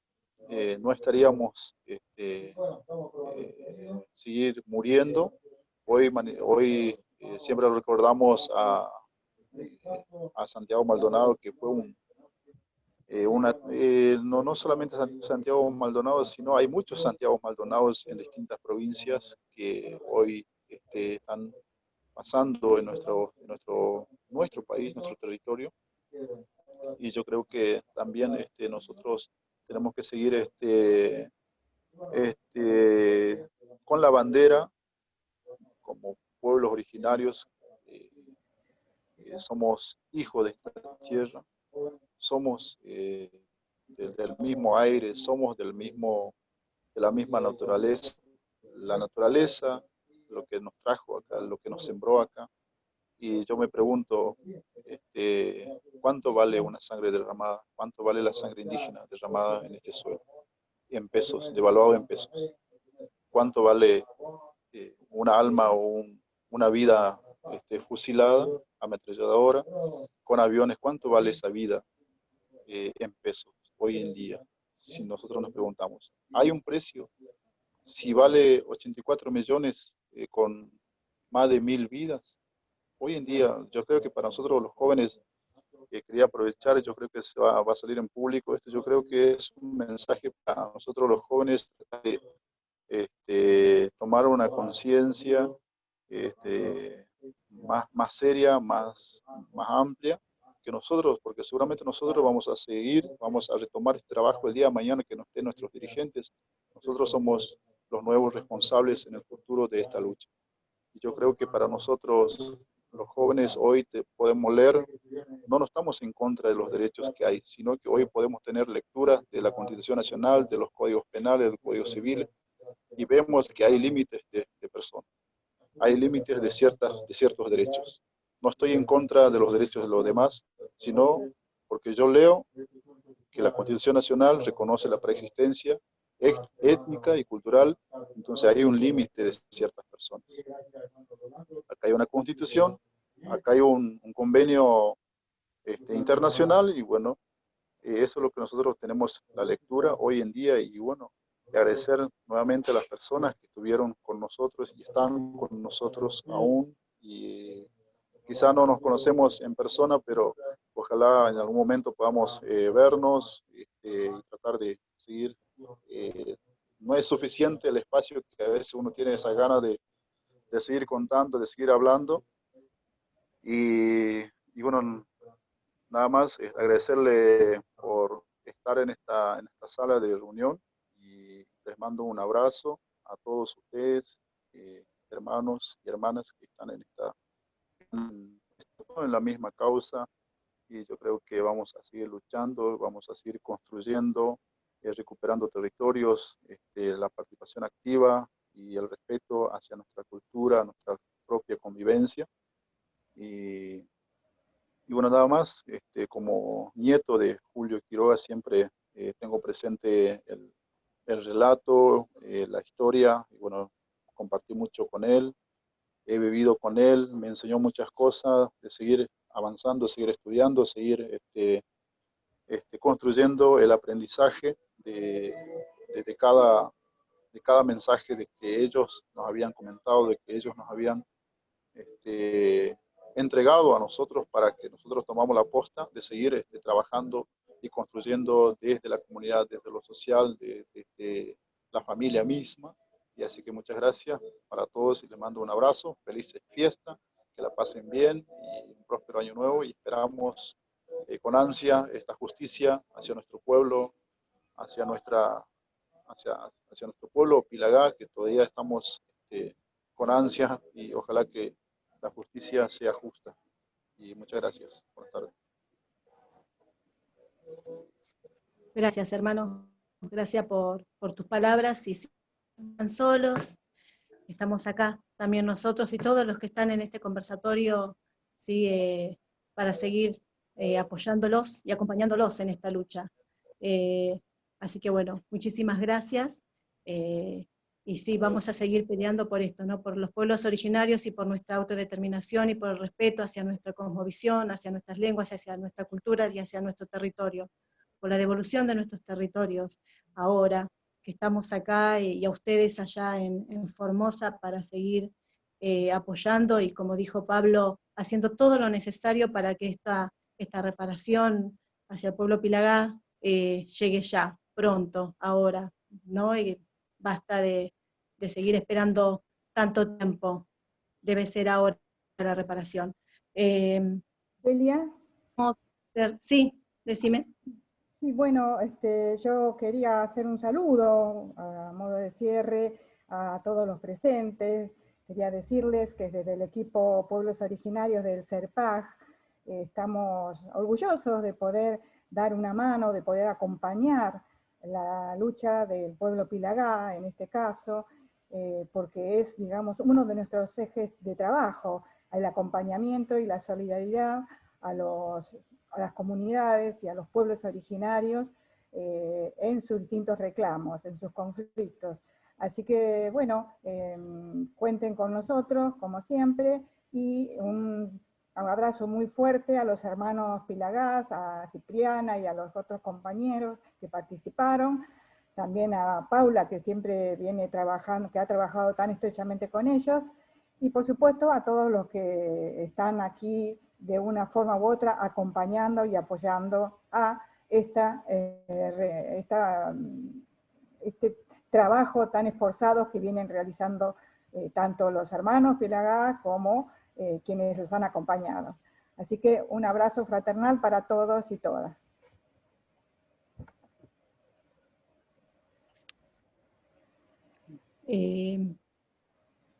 no estaríamos seguir muriendo. Hoy siempre recordamos a Santiago Maldonado, que fue no solamente Santiago Maldonado, sino hay muchos Santiago Maldonados en distintas provincias que hoy están pasando en nuestro país, nuestro territorio. Y yo creo que también nosotros tenemos que seguir con la bandera como pueblos originarios. Somos hijos de esta tierra, somos del mismo aire, somos de la misma naturaleza. La naturaleza, lo que nos trajo acá, lo que nos sembró acá. Y yo me pregunto, ¿cuánto vale una sangre derramada? ¿Cuánto vale la sangre indígena derramada en este suelo? En pesos, devaluado en pesos. ¿Cuánto vale una alma o una vida fusilada, ametralladora, con aviones? ¿Cuánto vale esa vida en pesos hoy en día? Si nosotros nos preguntamos, ¿hay un precio? Si vale 84 millones con más de 1000 vidas, hoy en día yo creo que para nosotros los jóvenes, quería aprovechar, yo creo que va a salir en público esto, yo creo que es un mensaje para nosotros los jóvenes de tomar una conciencia más seria, más amplia que nosotros, porque seguramente nosotros vamos a retomar este trabajo el día de mañana que nos estén nuestros dirigentes. Nosotros somos los nuevos responsables en el futuro de esta lucha. Y yo creo que para nosotros, los jóvenes, hoy podemos leer, no estamos en contra de los derechos que hay, sino que hoy podemos tener lecturas de la Constitución Nacional, de los códigos penales, del Código Civil, y vemos que hay límites de personas, hay límites de ciertos derechos. No estoy en contra de los derechos de los demás, sino porque yo leo que la Constitución Nacional reconoce la preexistencia étnica y cultural, entonces hay un límite de ciertas personas. Acá hay una Constitución, acá hay un convenio internacional, y bueno, eso es lo que nosotros tenemos la lectura hoy en día, y bueno, agradecer nuevamente a las personas que estuvieron con nosotros y están con nosotros aún, y quizá no nos conocemos en persona, pero ojalá en algún momento podamos vernos y tratar de seguir. No es suficiente el espacio, que a veces uno tiene esa ganas de seguir contando, de seguir hablando, y bueno, nada más agradecerle por estar en esta sala de reunión, y les mando un abrazo a todos ustedes, hermanos y hermanas que están en la misma causa, y yo creo que vamos a seguir luchando, vamos a seguir construyendo, recuperando territorios, la participación activa y el respeto hacia nuestra cultura, nuestra propia convivencia. Y bueno, nada más, como nieto de Julio Quiroga siempre tengo presente el relato, la historia, y bueno, compartí mucho con él, he vivido con él, me enseñó muchas cosas, de seguir avanzando, seguir estudiando, seguir construyendo el aprendizaje de cada mensaje de que ellos nos habían comentado, de que ellos nos habían entregado a nosotros, para que nosotros tomamos la posta de seguir trabajando y construyendo desde la comunidad, desde lo social, desde la familia misma. Y así que muchas gracias para todos, y les mando un abrazo, felices fiestas, que la pasen bien y un próspero año nuevo, y esperamos con ansia esta justicia hacia nuestro pueblo, hacia nuestro pueblo Pilagá, que todavía estamos con ansia, y ojalá que la justicia sea justa. Y muchas gracias. Buenas tardes. Gracias, hermano. Gracias por tus palabras. Y si están solos, estamos acá también nosotros y todos los que están en este conversatorio, ¿sí? Para seguir apoyándolos y acompañándolos en esta lucha. Así que bueno, muchísimas gracias. Y sí, vamos a seguir peleando por esto, ¿no? Por los pueblos originarios y por nuestra autodeterminación y por el respeto hacia nuestra cosmovisión, hacia nuestras lenguas, hacia nuestra cultura y hacia nuestro territorio. Por la devolución de nuestros territorios ahora que estamos acá, y a ustedes allá en Formosa, para seguir apoyando y, como dijo Pablo, haciendo todo lo necesario para que esta reparación hacia el pueblo Pilagá llegue ya, pronto, ahora, ¿no? Y basta de seguir esperando tanto tiempo, debe ser ahora la reparación. Delia. Sí, decime. Sí, bueno, yo quería hacer un saludo a modo de cierre a todos los presentes. Quería decirles que desde el equipo Pueblos Originarios del CERPAG estamos orgullosos de poder dar una mano, de poder acompañar la lucha del pueblo pilagá, en este caso, porque es, digamos, uno de nuestros ejes de trabajo, el acompañamiento y la solidaridad a las comunidades y a los pueblos originarios en sus distintos reclamos, en sus conflictos. Así que, bueno, cuenten con nosotros, como siempre, y un abrazo muy fuerte a los hermanos Pilagás, a Cipriana y a los otros compañeros que participaron, también a Paula, que siempre viene trabajando, que ha trabajado tan estrechamente con ellos, y por supuesto a todos los que están aquí de una forma u otra acompañando y apoyando a este trabajo tan esforzado que vienen realizando tanto los hermanos Pilagá como quienes los han acompañado. Así que un abrazo fraternal para todos y todas.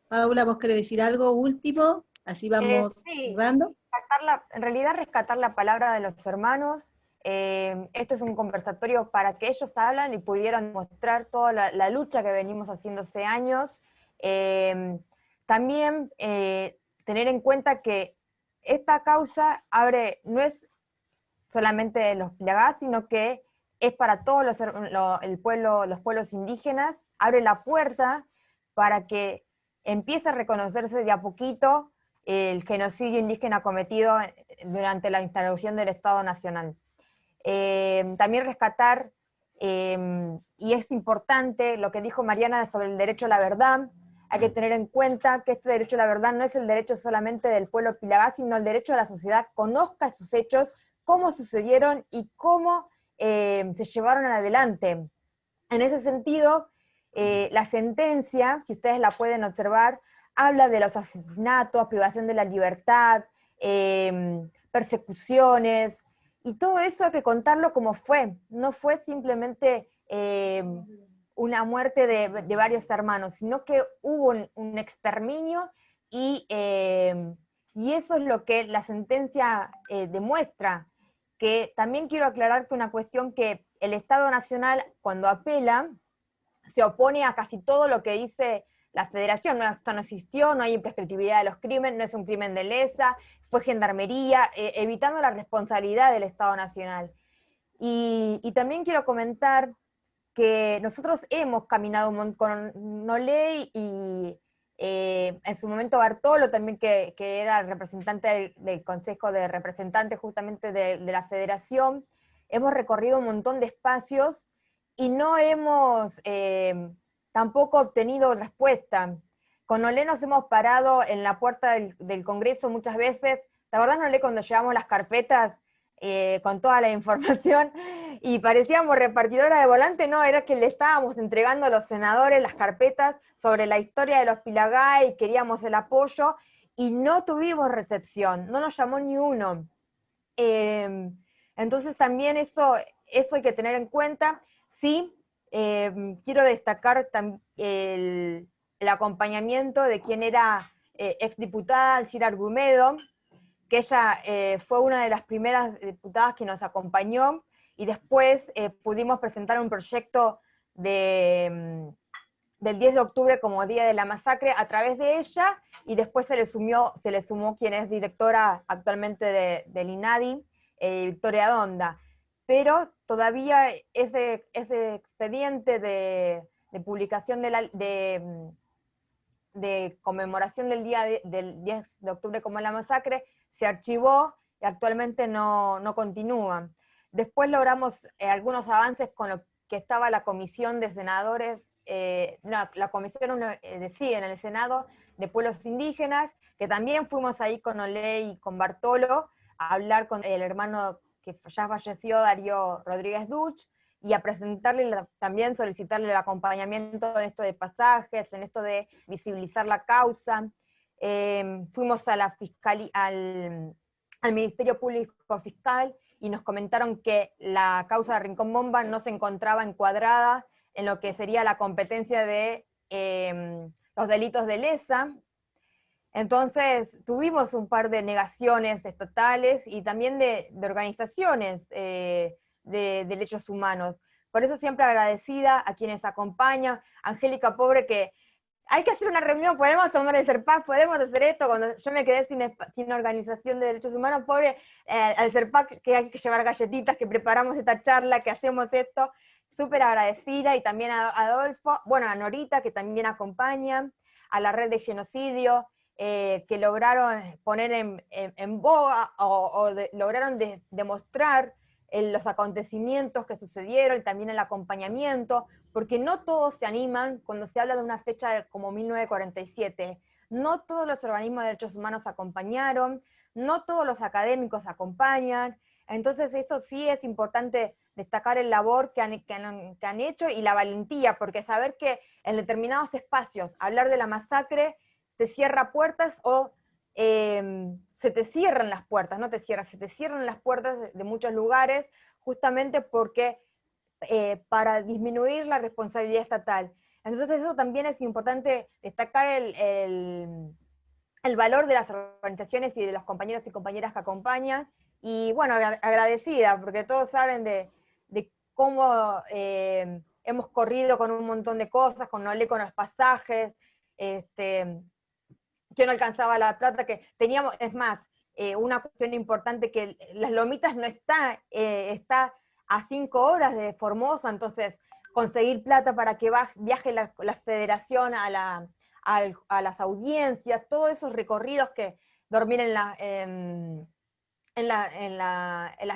Paula, ¿vos querés decir algo último? Así vamos Sí, cerrando. en realidad rescatar la palabra de los hermanos. Este es un conversatorio para que ellos hablan y pudieran mostrar toda la lucha que venimos haciendo hace años. También tener en cuenta que esta causa no es solamente de los Pilagá, sino que es para todos los pueblos indígenas, abre la puerta para que empiece a reconocerse de a poquito el genocidio indígena cometido durante la instalación del Estado Nacional. También rescatar, y es importante lo que dijo Mariana sobre el derecho a la verdad. Hay que tener en cuenta que este derecho a la verdad no es el derecho solamente del pueblo Pilagá, sino el derecho a la sociedad conozca sus hechos, cómo sucedieron y cómo se llevaron adelante. En ese sentido, la sentencia, si ustedes la pueden observar, habla de los asesinatos, privación de la libertad, persecuciones, y todo eso hay que contarlo como fue. No fue simplemente una muerte de varios hermanos, sino que hubo un exterminio y eso es lo que la sentencia demuestra. Que también quiero aclarar que una cuestión que el Estado Nacional, cuando apela, se opone a casi todo lo que dice la Federación. No, esto no existió, no hay imprescriptibilidad de los crímenes, no es un crimen de lesa, fue gendarmería, evitando la responsabilidad del Estado Nacional. Y también quiero comentar que nosotros hemos caminado con Nolé y en su momento Bartolo también, que era el representante del Consejo de Representantes justamente de la Federación, hemos recorrido un montón de espacios y no hemos tampoco obtenido respuesta. Con Nolé nos hemos parado en la puerta del Congreso muchas veces. ¿Te acordás, Nolé, cuando llevamos las carpetas con toda la información y parecíamos repartidora de volante? No, era que le estábamos entregando a los senadores las carpetas sobre la historia de los Pilagá y queríamos el apoyo, y no tuvimos recepción, no nos llamó ni uno. Entonces también eso hay que tener en cuenta. Sí, quiero destacar el acompañamiento de quien era exdiputada Alcira Argumedo, que ella fue una de las primeras diputadas que nos acompañó, y después pudimos presentar un proyecto del 10 de octubre como Día de la Masacre a través de ella, y después se le sumó quien es directora actualmente del INADI, Victoria Donda. Pero todavía ese expediente de publicación de conmemoración del del 10 de octubre como la masacre se archivó y actualmente no continúa. Después logramos algunos avances con lo que estaba la comisión de senadores, la comisión en el Senado de Pueblos Indígenas, que también fuimos ahí con Olé y con Bartolo a hablar con el hermano que ya falleció, Darío Rodríguez Duch, y a presentarle, también solicitarle el acompañamiento en esto de pasajes, en esto de visibilizar la causa. Fuimos a al Ministerio Público Fiscal y nos comentaron que la causa de Rincón Bomba no se encontraba encuadrada en lo que sería la competencia de los delitos de lesa. Entonces tuvimos un par de negaciones estatales y también de organizaciones de derechos humanos. Por eso siempre agradecida a quienes acompañan, Angélica Pobre, que hay que hacer una reunión, podemos tomar el CERPAC, podemos hacer esto. Cuando yo me quedé sin organización de derechos humanos, pobre, al CERPAC, que hay que llevar galletitas, que preparamos esta charla, que hacemos esto, súper agradecida, y también a Adolfo, bueno, a Norita, que también acompaña, a la red de genocidio, que lograron poner en boga, lograron demostrar los acontecimientos que sucedieron, y también el acompañamiento, porque no todos se animan cuando se habla de una fecha como 1947. No todos los organismos de derechos humanos acompañaron, no todos los académicos acompañan. Entonces esto sí es importante destacar el labor que han hecho, y la valentía, porque saber que en determinados espacios hablar de la masacre te cierra puertas, o se te cierran las puertas, no te cierran, se te cierran las puertas de muchos lugares, justamente porque para disminuir la responsabilidad estatal. Entonces eso también es importante destacar el valor de las organizaciones y de los compañeros y compañeras que acompañan, y bueno, agradecida, porque todos saben de cómo hemos corrido con un montón de cosas, con Olé, con los pasajes, que no alcanzaba la plata, que teníamos, es más, una cuestión importante, que Las Lomitas no está a 5 horas de Formosa, entonces conseguir plata para que viaje la federación a las audiencias, todos esos recorridos, que dormir en las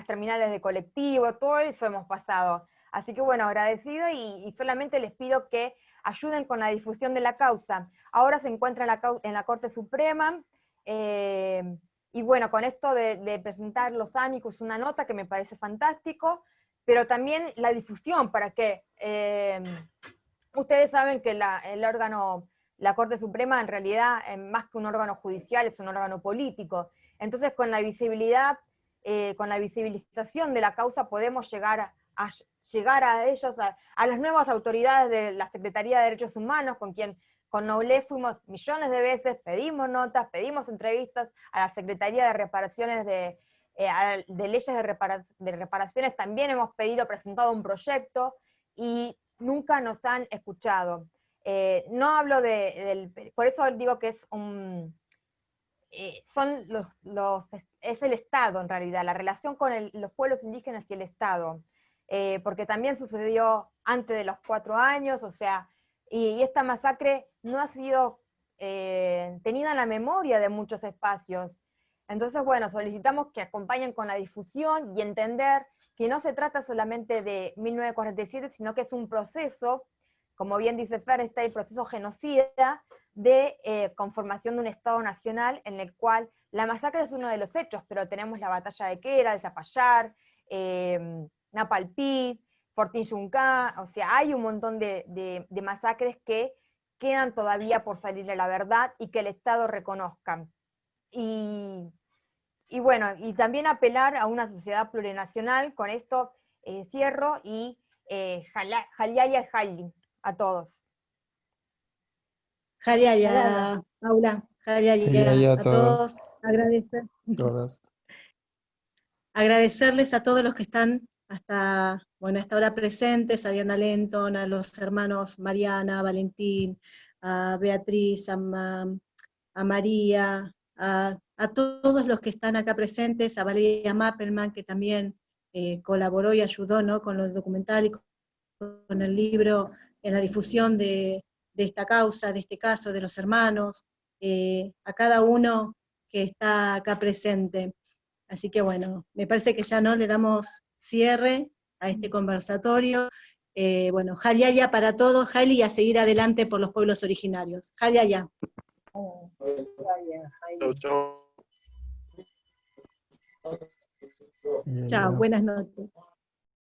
terminales de colectivo, todo eso hemos pasado. Así que bueno, agradecido, y solamente les pido que ayuden con la difusión de la causa. Ahora se encuentra en la Corte Suprema, y bueno, con esto de presentar los amicus, una nota que me parece fantástico, pero también la difusión, para que ustedes saben que el órgano, la Corte Suprema, en realidad, más que un órgano judicial, es un órgano político. Entonces, con la visibilidad, con la visibilización de la causa, podemos llegar a ellos, a las nuevas autoridades de la Secretaría de Derechos Humanos, con Noblé fuimos millones de veces, pedimos notas, pedimos entrevistas, a la Secretaría de Reparaciones de Leyes de Reparaciones también hemos presentado un proyecto, y nunca nos han escuchado. No hablo por eso digo que es es el Estado, en realidad, la relación con los pueblos indígenas y el Estado, porque también sucedió antes de los 4 años, o sea, y esta masacre no ha sido tenida en la memoria de muchos espacios. Entonces, bueno, solicitamos que acompañen con la difusión, y entender que no se trata solamente de 1947, sino que es un proceso, como bien dice Fer, está el proceso genocida de conformación de un Estado nacional, en el cual la masacre es uno de los hechos, pero tenemos la batalla de Quera, el Zapallar, Napalpí, Fortín Yungá, o sea, hay un montón de masacres que quedan todavía por salir a la verdad, y que el Estado reconozca. Y bueno, y también apelar a una sociedad plurinacional. Con esto cierro, y Jaliaya Jali a todos. Jaliaya, Paula, Jaliaya a todos. Agradecerles a todos los que están hasta ahora presentes, a Diana Lenton, a los hermanos Mariana, Valentín, a Beatriz, a María, a todos los que están acá presentes, a Valeria Mappelman, que también colaboró y ayudó, ¿no?, con lo documental y con el libro, en la difusión de esta causa, de este caso, de los hermanos, a cada uno que está acá presente. Así que bueno, me parece que ya no le damos cierre a este conversatorio. Bueno, Jaliaya para todos, Jali, y a seguir adelante por los pueblos originarios. Jaliaya. Chao, chao. Chao, buenas noches.